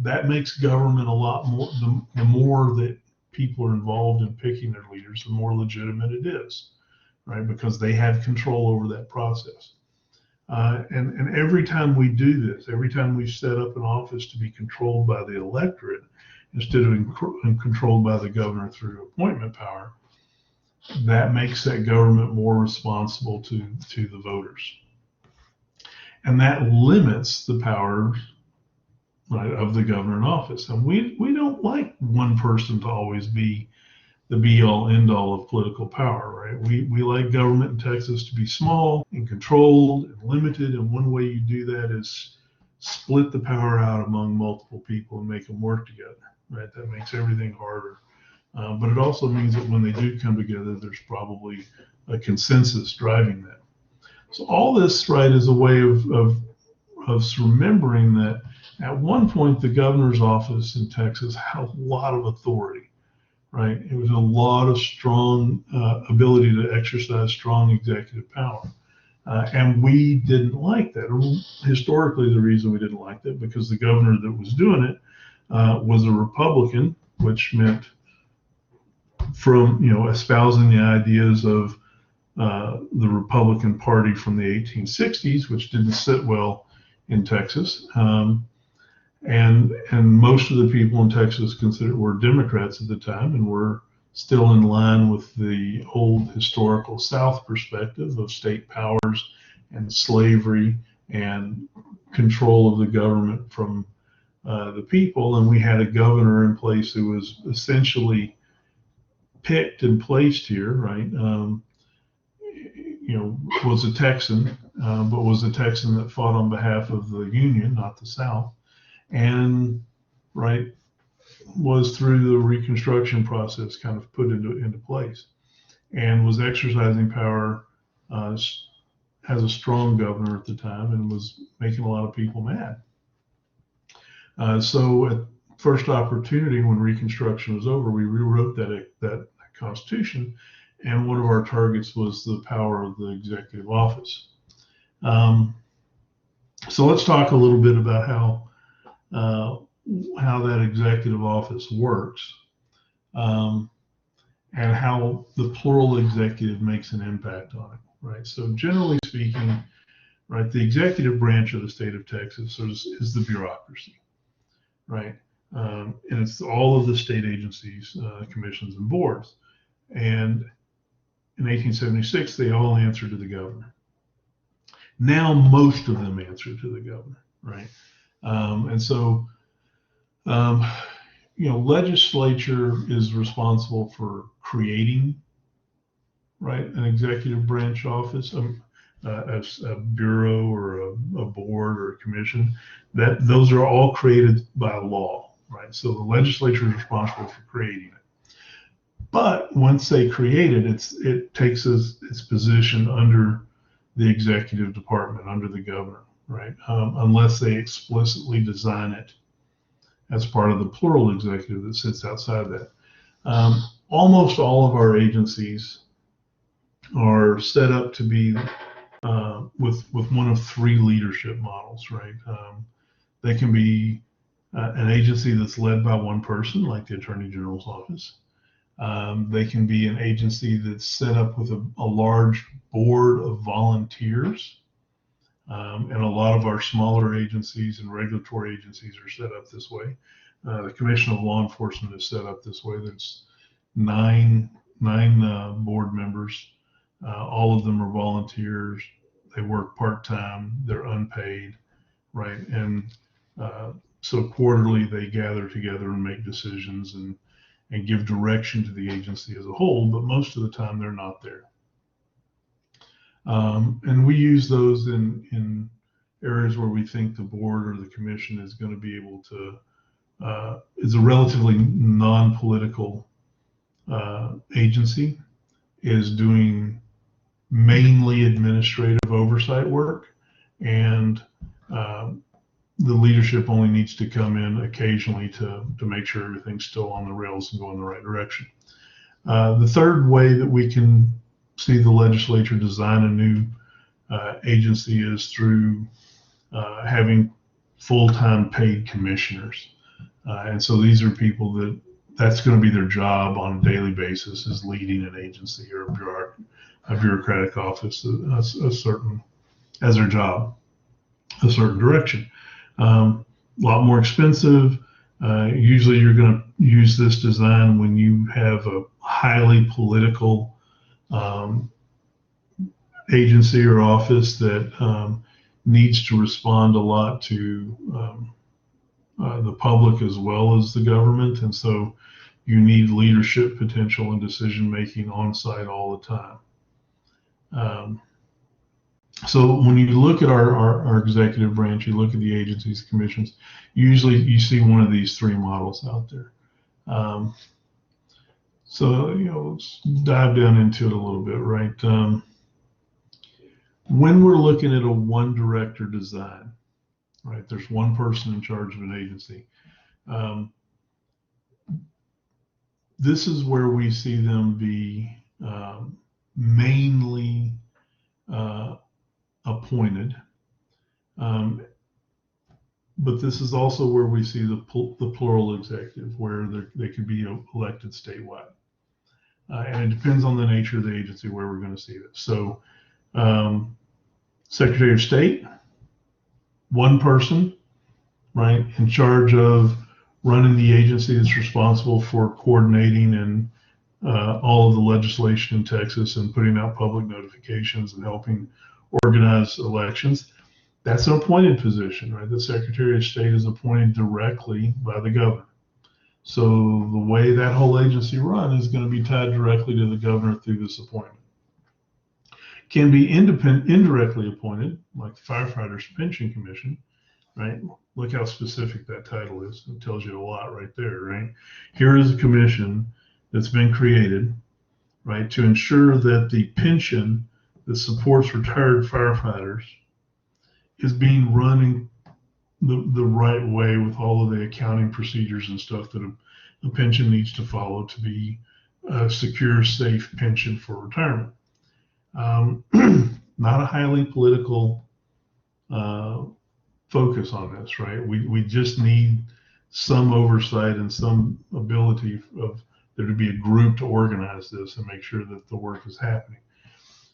That makes government a lot more, the more that people are involved in picking their leaders, the more legitimate it is, right? Because they have control over that process. And every time we do this, every time we set up an office to be controlled by the electorate instead of controlled by the governor through appointment power, that makes that government more responsible to the voters. And that limits the powers, right, of the governor in office. And we don't like one person to always be the be-all, end-all of political power, right? We like government in Texas to be small and controlled and limited. And one way you do that is split the power out among multiple people and make them work together, right? That makes everything harder. But it also means that when they do come together, there's probably a consensus driving that. So all this, right, is a way of remembering that at one point the governor's office in Texas had a lot of authority, right? It was a lot of strong ability to exercise strong executive power. And we didn't like that. Historically, the reason we didn't like that, because the governor that was doing it was a Republican, which meant from, espousing the ideas of the Republican Party from the 1860s, which didn't sit well in Texas. And most of the people in Texas were Democrats at the time, and were still in line with the old historical South perspective of state powers and slavery and control of the government from the people. And we had a governor in place who was essentially picked and placed here, right? Was a Texan, but was a Texan that fought on behalf of the Union, not the South, and right, was through the Reconstruction process kind of put into place, and was exercising power as a strong governor at the time, and was making a lot of people mad. So at first opportunity, when Reconstruction was over, we rewrote that Constitution, and one of our targets was the power of the executive office. So let's talk a little bit about how that executive office works, and how the plural executive makes an impact on it, right? So generally speaking, right, the executive branch of the state of Texas is the bureaucracy, right? And it's all of the state agencies, commissions, and boards. And in 1876, they all answer to the governor. Now, most of them answer to the governor, right? And so, legislature is responsible for creating, right, an executive branch office, a bureau or a board or a commission. Those are all created by law, right? So the legislature is responsible for creating it. But once they create it, it takes its position under the executive department, under the governor, right? Unless they explicitly design it as part of the plural executive that sits outside that. Almost all of our agencies are set up to be with one of three leadership models, right? They can be an agency that's led by one person, like the Attorney General's office. They can be an agency that's set up with a large board of volunteers. And a lot of our smaller agencies and regulatory agencies are set up this way. The Commission of Law Enforcement is set up this way. There's nine board members. All of them are volunteers. They work part-time. They're unpaid, right? And so quarterly they gather together and make decisions and give direction to the agency as a whole, but most of the time they're not there. And we use those in areas where we think the board or the commission is going to be able to, is a relatively non-political agency, is doing mainly administrative oversight work, and the leadership only needs to come in occasionally to make sure everything's still on the rails and going in the right direction. The third way that we can see the legislature design a new agency is through having full-time paid commissioners. And so these are people that's going to be their job on a daily basis, is leading an agency or a bureaucratic office as their job, a certain direction. A lot more expensive. Usually you're going to use this design when you have a highly political agency or office that needs to respond a lot to the public as well as the government. And so you need leadership potential and decision making on site all the time. So when you look at our executive branch, you look at the agencies, commissions, usually you see one of these three models out there. So, let's dive down into it a little bit, right? When we're looking at a one director design, right, there's one person in charge of an agency. This is where we see them be mainly appointed. But this is also where we see the plural executive, where they could be elected statewide. And it depends on the nature of the agency where we're going to see this. So Secretary of State, one person, right, in charge of running the agency that's responsible for coordinating and all of the legislation in Texas and putting out public notifications and helping organize elections. That's an appointed position, right? The Secretary of State is appointed directly by the governor. So the way that whole agency runs is going to be tied directly to the governor through this appointment. Can be indirectly appointed, like the Firefighters Pension Commission, right? Look how specific that title is. It tells you a lot right there, right? Here is a commission that's been created, right, to ensure that the pension that supports retired firefighters is being run in the right way with all of the accounting procedures and stuff that a pension needs to follow to be a secure, safe pension for retirement. Not a highly political focus on this, right? We just need some oversight and some ability of there to be a group to organize this and make sure that the work is happening.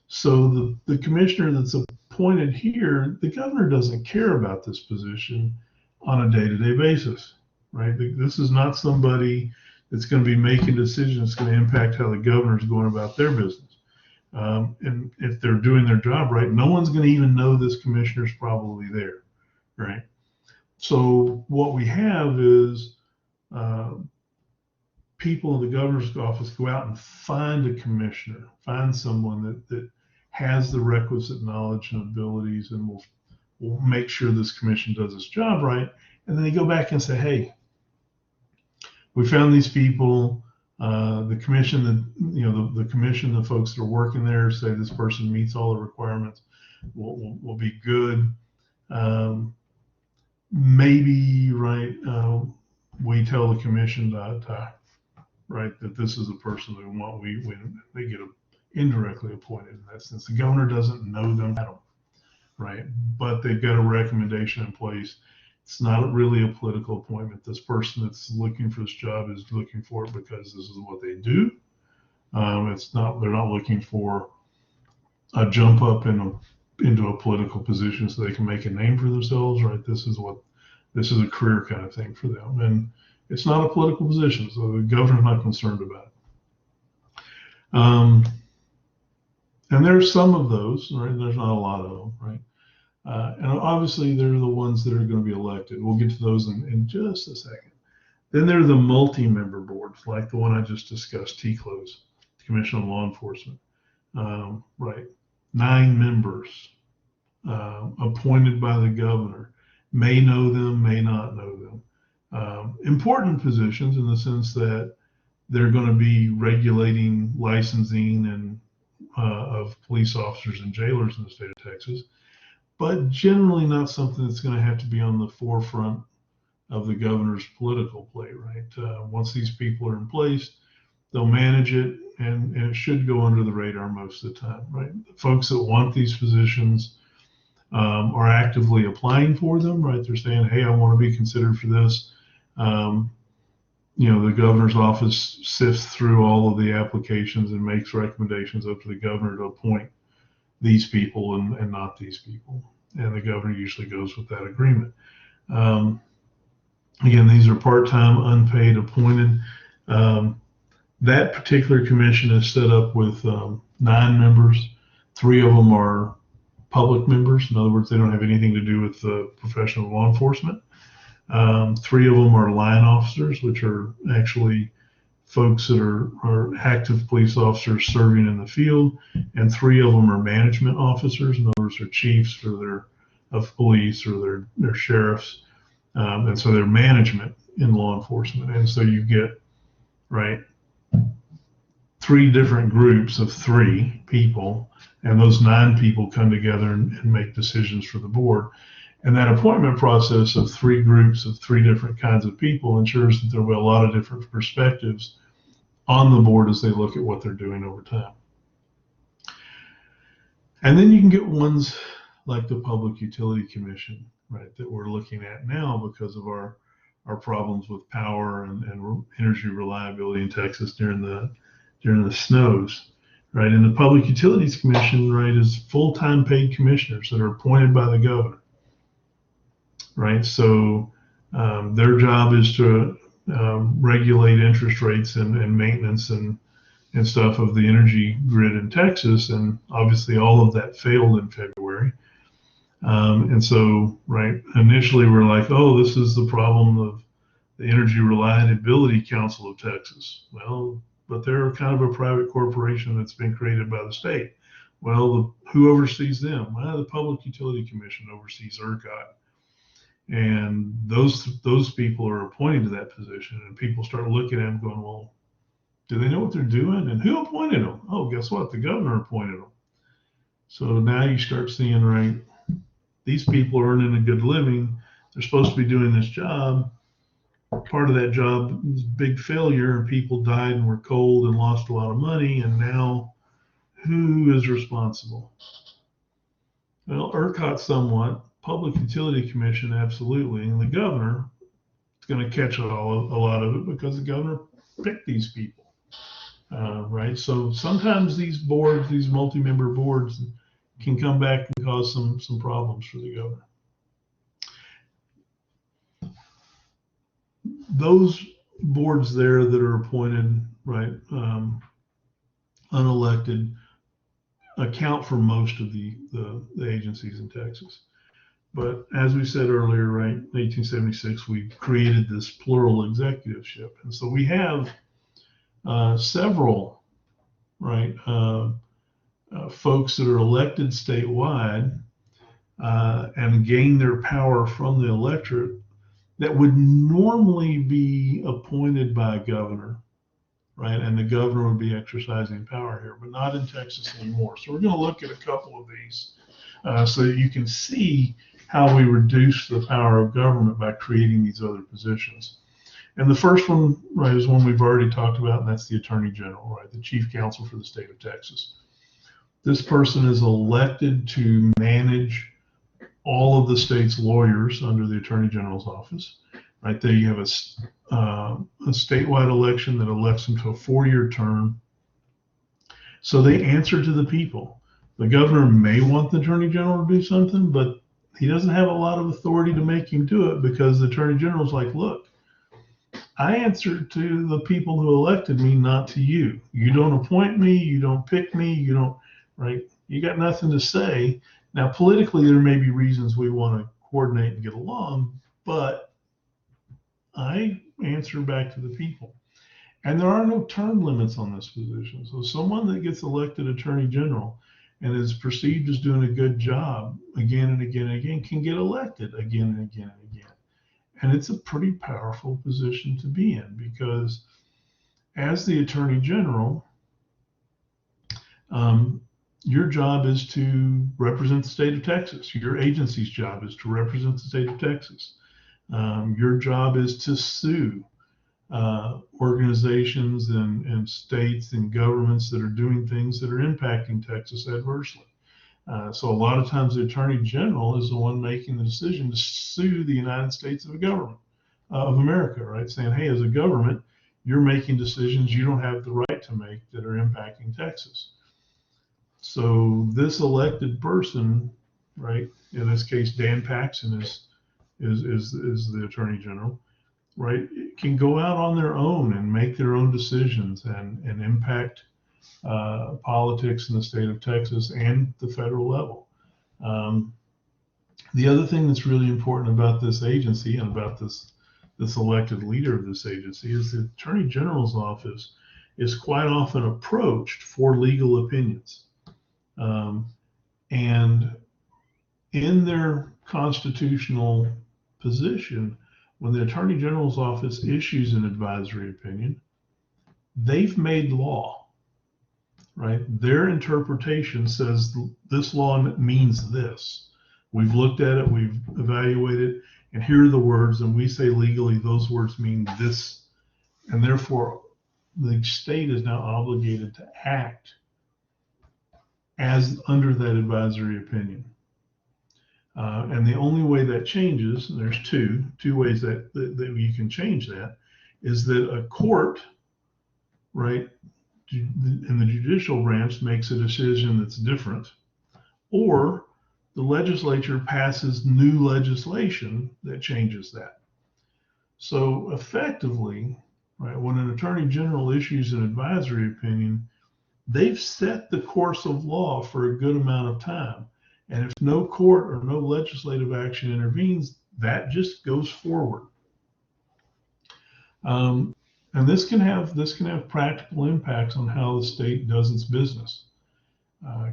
So the commissioner that's appointed here, the governor doesn't care about this position on a day-to-day basis, right? This is not somebody that's going to be making decisions that's going to impact how the governor's going about their business. And if they're doing their job right, no one's going to even know this commissioner's probably there, right? So what we have is people in the governor's office go out and find a commissioner, find someone that has the requisite knowledge and abilities and will make sure this commission does its job right. And then they go back and say, hey, we found these people. The commission, the commission, the folks that are working there say this person meets all the requirements, will be good. Maybe, right, we tell the commission right, that this is the person we want. They get indirectly appointed in that sense. The governor doesn't know them at all, right? But they've got a recommendation in place. It's not really a political appointment. This person that's looking for this job is looking for it because this is what they do. They're not looking for a jump up into a political position so they can make a name for themselves, right? This is a career kind of thing for them. And it's not a political position, so the governor's not concerned about it. And there's some of those, right? There's not a lot of them, right? And obviously, they're the ones that are going to be elected. We'll get to those in just a second. Then there are the multi-member boards, like the one I just discussed, TCLOS, Commission on Law Enforcement, right? 9 members appointed by the governor, may know them, may not know them. Important positions in the sense that they're going to be regulating licensing and of police officers and jailers in the state of Texas, but generally not something that's going to have to be on the forefront of the governor's political plate, right? Once these people are in place, they'll manage it, and it should go under the radar most of the time, right? The folks that want these positions are actively applying for them, right? They're saying, hey, I want to be considered for this. The governor's office sifts through all of the applications and makes recommendations up to the governor to appoint these people and not these people. And the governor usually goes with that agreement. Again, these are part-time, unpaid, appointed. That particular commission is set up with 9 members. 3 of them are public members. In other words, they don't have anything to do with the profession of law enforcement. 3 of them are line officers, which are actually folks that are active police officers serving in the field, and 3 of them are management officers. In other words, they're chiefs of police or they're sheriffs, and so they're management in law enforcement. And so you get, right, 3 different groups of 3 people, and those 9 people come together and make decisions for the board. And that appointment process of 3 groups of 3 different kinds of people ensures that there will be a lot of different perspectives on the board as they look at what they're doing over time. And then you can get ones like the Public Utility Commission, right, that we're looking at now because of our problems with power and energy reliability in Texas during the snows, right? And the Public Utilities Commission, right, is full-time paid commissioners that are appointed by the governor, right? So their job is to regulate interest rates and maintenance and stuff of the energy grid in Texas. And obviously all of that failed in February. And so, right, initially we're like, oh, this is the problem of the Energy Reliability Council of Texas. Well, but they're kind of a private corporation that's been created by the state. Well, who oversees them? Well, the Public Utility Commission oversees ERCOT. And those people are appointed to that position, and people start looking at them going, well, do they know what they're doing? And who appointed them? Oh, guess what? The governor appointed them. So now you start seeing, right, these people are earning a good living. They're supposed to be doing this job. Part of that job was a big failure, and people died and were cold and lost a lot of money. And now who is responsible? Well, ERCOT somewhat, Public Utility Commission absolutely, and the governor is going to catch a lot of it because the governor picked these people, right? So sometimes these boards, these multi-member boards, can come back and cause some problems for the governor. Those boards there that are appointed, right, unelected, account for most of the agencies in Texas. But as we said earlier, right, in 1876, we created this plural executiveship. And so we have several, right, folks that are elected statewide and gain their power from the electorate that would normally be appointed by a governor, right? And the governor would be exercising power here, but not in Texas anymore. So we're going to look at a couple of these so that you can see how we reduce the power of government by creating these other positions. And the first one, right, is one we've already talked about, and that's the Attorney General, right, the Chief Counsel for the state of Texas. This person is elected to manage all of the state's lawyers under the Attorney General's office. Right there, you have a statewide election that elects them to a 4-year term. So they answer to the people. The governor may want the Attorney General to do something, but he doesn't have a lot of authority to make him do it because the Attorney General's like, look, I answer to the people who elected me, not to you. You don't appoint me, you don't pick me, you don't, right? You got nothing to say. Now, politically, there may be reasons we want to coordinate and get along, but I answer back to the people. And there are no term limits on this position. So someone that gets elected Attorney General and is perceived as doing a good job again and again and again can get elected again and again and again. And it's a pretty powerful position to be in because as the Attorney General, your job is to represent the state of Texas. Your agency's job is to represent the state of Texas. Your job is to sue organizations and states and governments that are doing things that are impacting Texas adversely. So a lot of times the Attorney General is the one making the decision to sue the United States of America, right? Saying, hey, as a government, you're making decisions you don't have the right to make that are impacting Texas. So this elected person, right, in this case, Dan Paxson is the Attorney General, right, can go out on their own and make their own decisions and impact politics in the state of Texas and the federal level. The other thing that's really important about this agency and about this elected leader of this agency is the Attorney General's office is quite often approached for legal opinions. And in their constitutional position, when the Attorney General's office issues an advisory opinion, they've made law, right? Their interpretation says this law means this. We've looked at it, we've evaluated, and here are the words, and we say legally those words mean this, and therefore the state is now obligated to act as under that advisory opinion. And the only way that changes, and there's two ways that you can change that, is that a court, right, in the judicial branch makes a decision that's different, or the legislature passes new legislation that changes that. So effectively, right, when an attorney general issues an advisory opinion, they've set the course of law for a good amount of time. And if no court or no legislative action intervenes, that just goes forward. And this can have practical impacts on how the state does its business.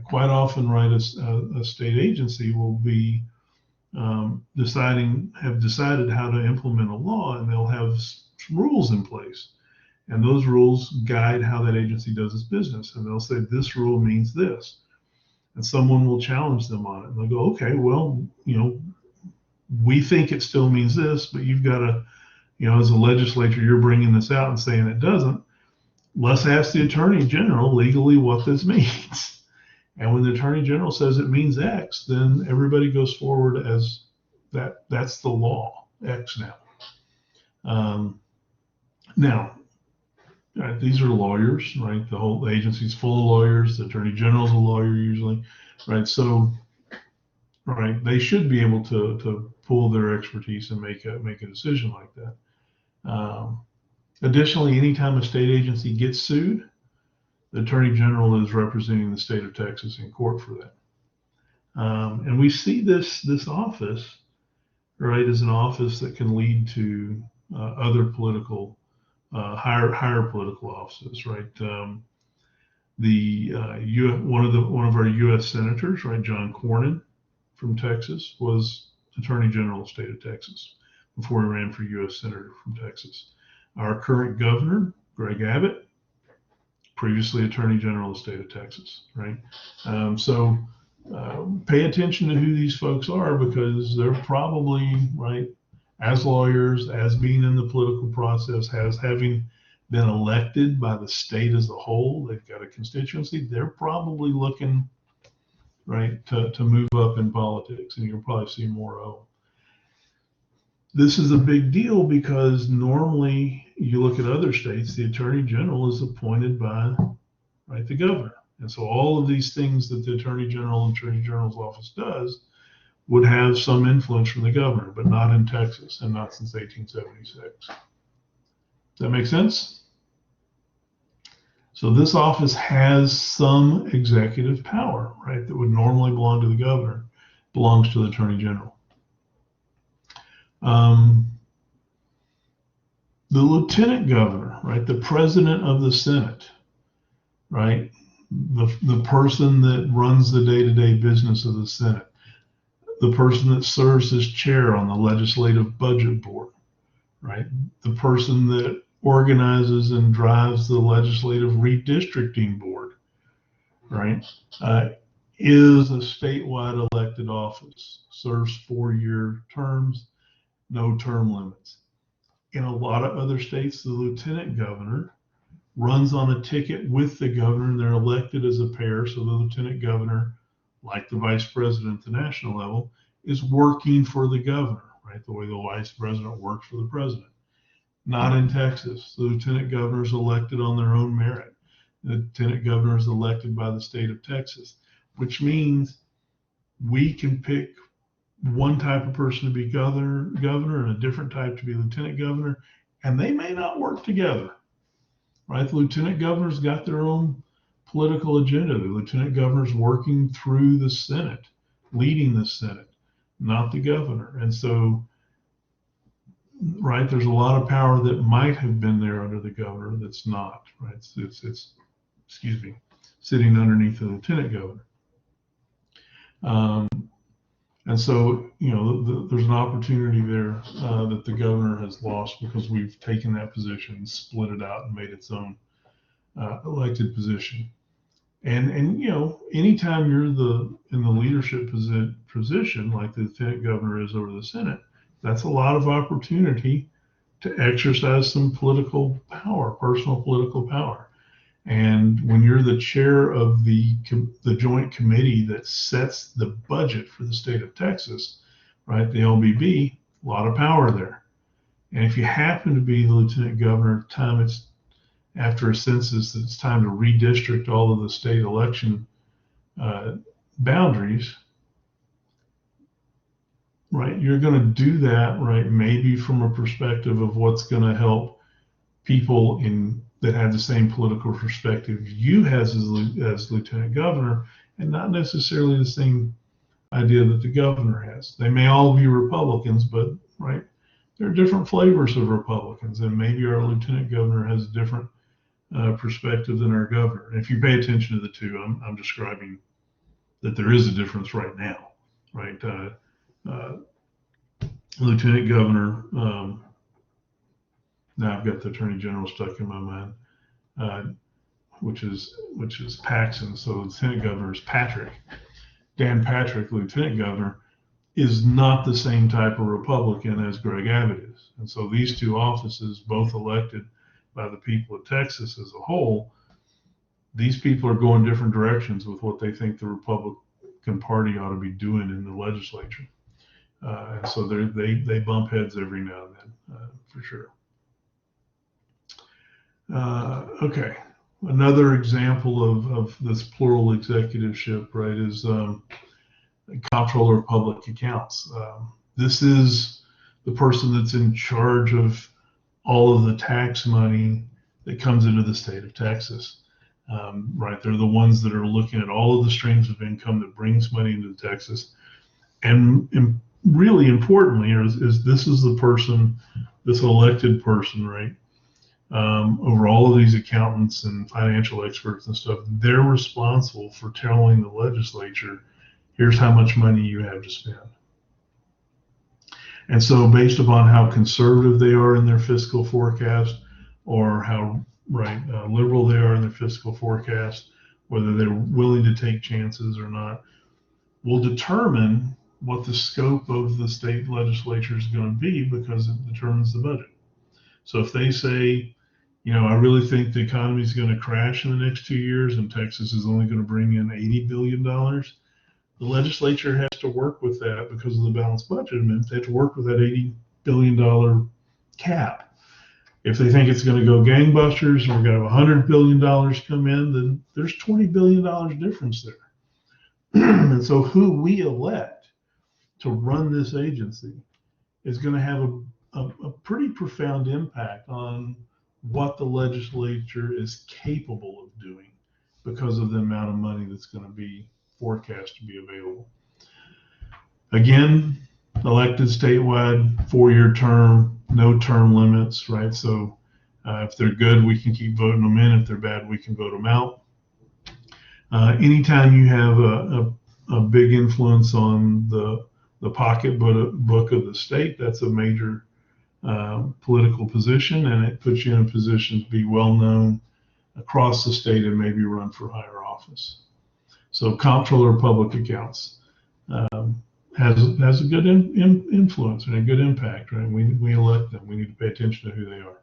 Quite often, right, a state agency will be have decided how to implement a law, and they'll have rules in place. And those rules guide how that agency does its business. And they'll say, this rule means this. And someone will challenge them on it. And they'll go, okay, well, we think it still means this, but you've got to, as a legislature, you're bringing this out and saying it doesn't. Let's ask the Attorney General legally what this means. And when the Attorney General says it means X, then everybody goes forward as that's the law, X now. Now, these are lawyers, right? The whole agency's full of lawyers. The Attorney General's a lawyer usually, right? So, right, they should be able to pull their expertise and make a decision like that. Additionally, anytime a state agency gets sued, the Attorney General is representing the state of Texas in court for that. And we see this office, right, as an office that can lead to other political, higher political offices, right? One of our U.S. senators, right, John Cornyn from Texas, was Attorney General of the state of Texas before he ran for U.S. Senator from Texas. Our current governor, Greg Abbott, previously Attorney General of the state of Texas, right? So pay attention to who these folks are, because they're probably, right, as lawyers, as being in the political process, as having been elected by the state as a whole, they've got a constituency, they're probably looking, right, to move up in politics, and you'll probably see more of them. This is a big deal because normally you look at other states, the Attorney General is appointed by, right, the governor. And so all of these things that the Attorney General and Attorney General's office does would have some influence from the governor, but not in Texas, and not since 1876. Does that make sense? So this office has some executive power, right, that would normally belong to the governor, belongs to the Attorney General. The lieutenant governor, right, the president of the Senate, right, the person that runs the day-to-day business of the Senate, the person that serves as chair on the legislative budget board, right, the person that organizes and drives the legislative redistricting board, right, is a statewide elected office, serves 4-year terms, no term limits. In a lot of other states, the lieutenant governor runs on a ticket with the governor, and they're elected as a pair. So the lieutenant governor like the vice president at the national level, is working for the governor, right? The way the vice president works for the president. Not in Texas. The lieutenant governor is elected on their own merit. The lieutenant governor is elected by the state of Texas, which means we can pick one type of person to be governor and a different type to be lieutenant governor, and they may not work together, right? The lieutenant governor's got their own political agenda. The lieutenant governor's working through the Senate, leading the Senate, not the governor. And so, right, there's a lot of power that might have been there under the governor that's not, right? It's excuse me, sitting underneath the lieutenant governor. And so, there's an opportunity there that the governor has lost because we've taken that position and split it out and made its own elected position. And anytime you're in the leadership position, like the lieutenant governor is over the Senate, that's a lot of opportunity to exercise some political power, personal political power. And when you're the chair of the joint committee that sets the budget for the state of Texas, right, the LBB, a lot of power there. And if you happen to be the lieutenant governor, it's after a census, it's time to redistrict all of the state election boundaries, right? You're going to do that, right? Maybe from a perspective of what's going to help people that have the same political perspective you has as lieutenant governor, and not necessarily the same idea that the governor has. They may all be Republicans, but right, there are different flavors of Republicans, and maybe our lieutenant governor has a different perspective than our governor. And if you pay attention to the two, I'm describing that there is a difference right now, right? Lieutenant governor, now I've got the attorney general stuck in my mind, which is Paxson. So lieutenant governor is Patrick. Dan Patrick, lieutenant governor, is not the same type of Republican as Greg Abbott is. And so these two offices, both elected by the people of Texas as a whole, these people are going different directions with what they think the Republican Party ought to be doing in the legislature. And so they bump heads every now and then, for sure. Okay, another example of this plural executiveship, right, is Comptroller of Public Accounts. This is the person that's in charge of all of the tax money that comes into the state of Texas. Right, they're the ones that are looking at all of the streams of income that brings money into Texas. And really importantly, is this is the person, this elected person, right, over all of these accountants and financial experts and stuff, they're responsible for telling the legislature, here's how much money you have to spend. And so based upon how conservative they are in their fiscal forecast, or how liberal they are in their fiscal forecast, whether they're willing to take chances or not, will determine what the scope of the state legislature is going to be, because it determines the budget. So if they say, I really think the economy is going to crash in the next 2 years and Texas is only going to bring in $80 billion, the legislature has to work with that because of the balanced budget amendment. They have to work with that $80 billion cap. If they think it's going to go gangbusters and we're going to have $100 billion come in, then there's $20 billion difference there. And so who we elect to run this agency is going to have a pretty profound impact on what the legislature is capable of doing because of the amount of money that's going to be forecast to be available. Again, elected statewide, 4-year term, no term limits, right? So if they're good, we can keep voting them in. If they're bad, we can vote them out. Anytime you have a big influence on the pocketbook of the state, that's a major political position, and it puts you in a position to be well known across the state and maybe run for higher office. So Comptroller of Public Accounts has a good influence and a good impact, right? We elect them. We need to pay attention to who they are.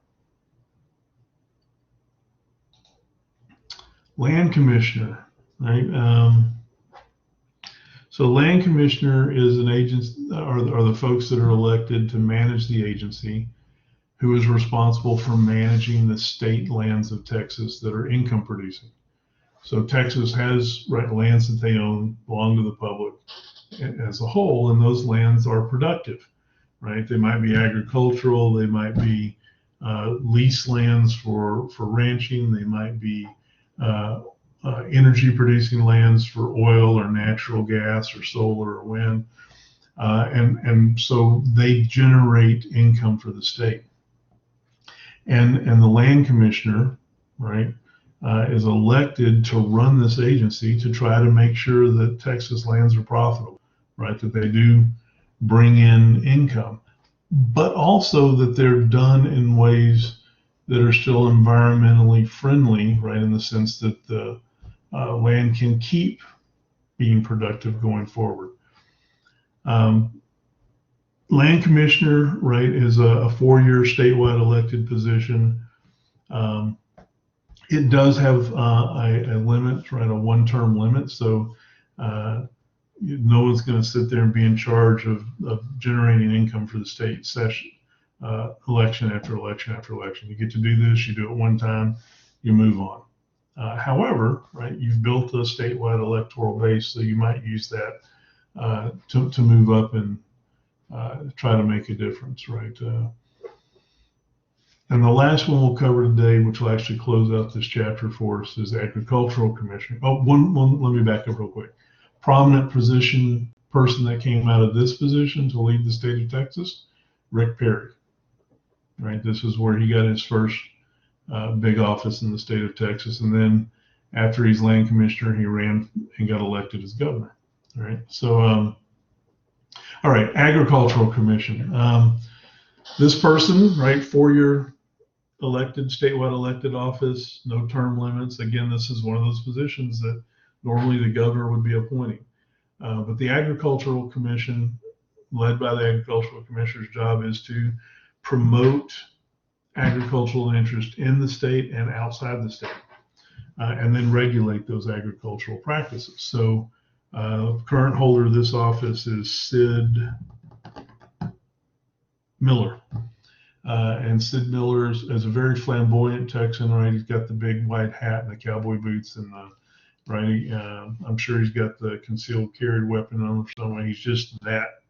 Land Commissioner, right? So land commissioner is an agent, are the folks that are elected to manage the agency, who is responsible for managing the state lands of Texas that are income producing. So Texas has lands that they own belong to the public as a whole, and those lands are productive, right? They might be agricultural, they might be lease lands for ranching, they might be energy producing lands for oil or natural gas or solar or wind. And so they generate income for the state. And the land commissioner, right, is elected to run this agency to try to make sure that Texas lands are profitable, right, that they do bring in income, but also that they're done in ways that are still environmentally friendly, right, in the sense that the land can keep being productive going forward. Land commissioner, right, is a 4-year statewide elected position. It does have a limit, right, a one-term limit. So no one's going to sit there and be in charge of generating income for the state session, election after election after election. You get to do this, you do it one time, you move on. However, right, you've built a statewide electoral base, so you might use that to move up and try to make a difference, right? And the last one we'll cover today, which will actually close out this chapter for us, is agricultural commissioner. Oh, let me back up real quick. Prominent person that came out of this position to lead the state of Texas, Rick Perry, right? This is where he got his first big office in the state of Texas. And then after he's land commissioner, he ran and got elected as governor, all right? So, all right, agricultural commission. This person, right, 4-year elected, statewide elected office, no term limits. Again, this is one of those positions that normally the governor would be appointing. But the agricultural commission, led by the agricultural commissioner's job, is to promote agricultural interest in the state and outside the state, and then regulate those agricultural practices. So current holder of this office is Sid Miller. And Sid Miller is a very flamboyant Texan, right? He's got the big white hat and the cowboy boots and the, right? I'm sure he's got the concealed carry weapon on him somewhere. He's just that,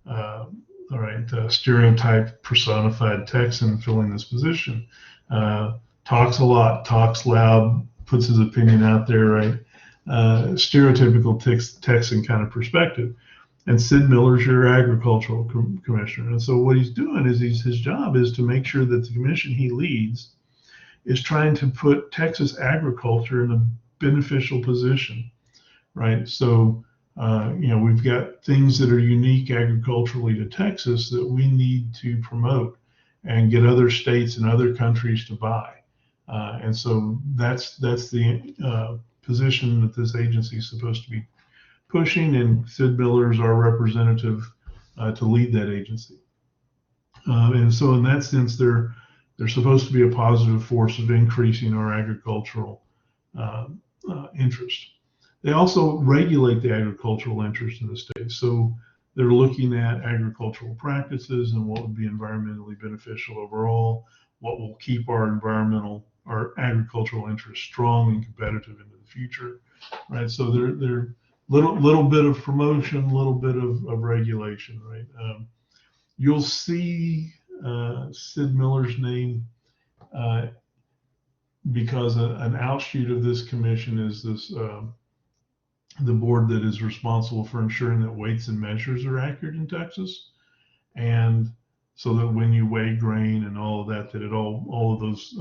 all right, stereotype personified Texan filling this position. Talks a lot, talks loud, puts his opinion out there, right? Stereotypical Texan kind of perspective. And Sid Miller's your agricultural commissioner. And so what he's doing is his job is to make sure that the commission he leads is trying to put Texas agriculture in a beneficial position, right? So, we've got things that are unique agriculturally to Texas that we need to promote and get other states and other countries to buy. And so that's the position that this agency is supposed to be pushing, and Sid Miller is our representative to lead that agency. And so in that sense, they're supposed to be a positive force of increasing our agricultural interest. They also regulate the agricultural interest in the state. So they're looking at agricultural practices and what would be environmentally beneficial overall, what will keep our agricultural interest strong and competitive into the future, right? So they're little bit of promotion, a little bit of regulation, right? You'll see Sid Miller's name because an outshoot of this commission is this the board that is responsible for ensuring that weights and measures are accurate in Texas, and so that when you weigh grain and all of that, that all of those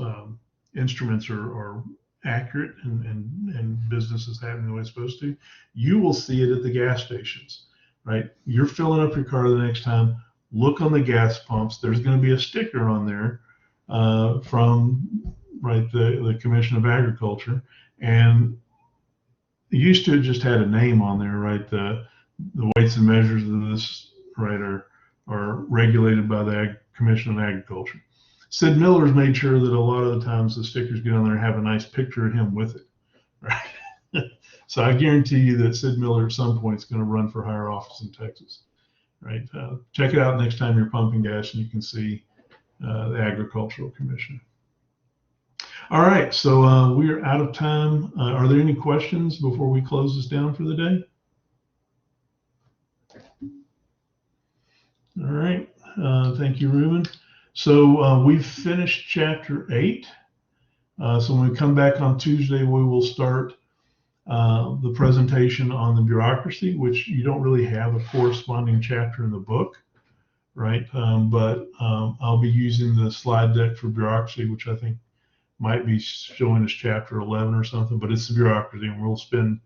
instruments are accurate and business is happening the way it's supposed to. You will see it at the gas stations, right? You're filling up your car the next time, look on the gas pumps. There's going to be a sticker on there from, right, the Commission of Agriculture, and it used to just had a name on there, right? The weights and measures of this, right, are regulated by the Commission of Agriculture. Sid Miller's made sure that a lot of the times the stickers get on there and have a nice picture of him with it, right? So I guarantee you that Sid Miller at some point is going to run for higher office in Texas, right? Check it out next time you're pumping gas and you can see the Agricultural Commission. All right, so we are out of time. Are there any questions before we close this down for the day? All right, thank you, Ruben. So we've finished chapter 8. So when we come back on Tuesday, we will start the presentation on the bureaucracy, which you don't really have a corresponding chapter in the book, right? But I'll be using the slide deck for bureaucracy, which I think might be showing us chapter 11 or something, but it's the bureaucracy, and we'll spend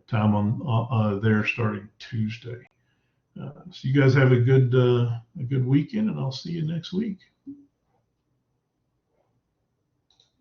time on there starting Tuesday. So you guys have a good weekend, and I'll see you next week.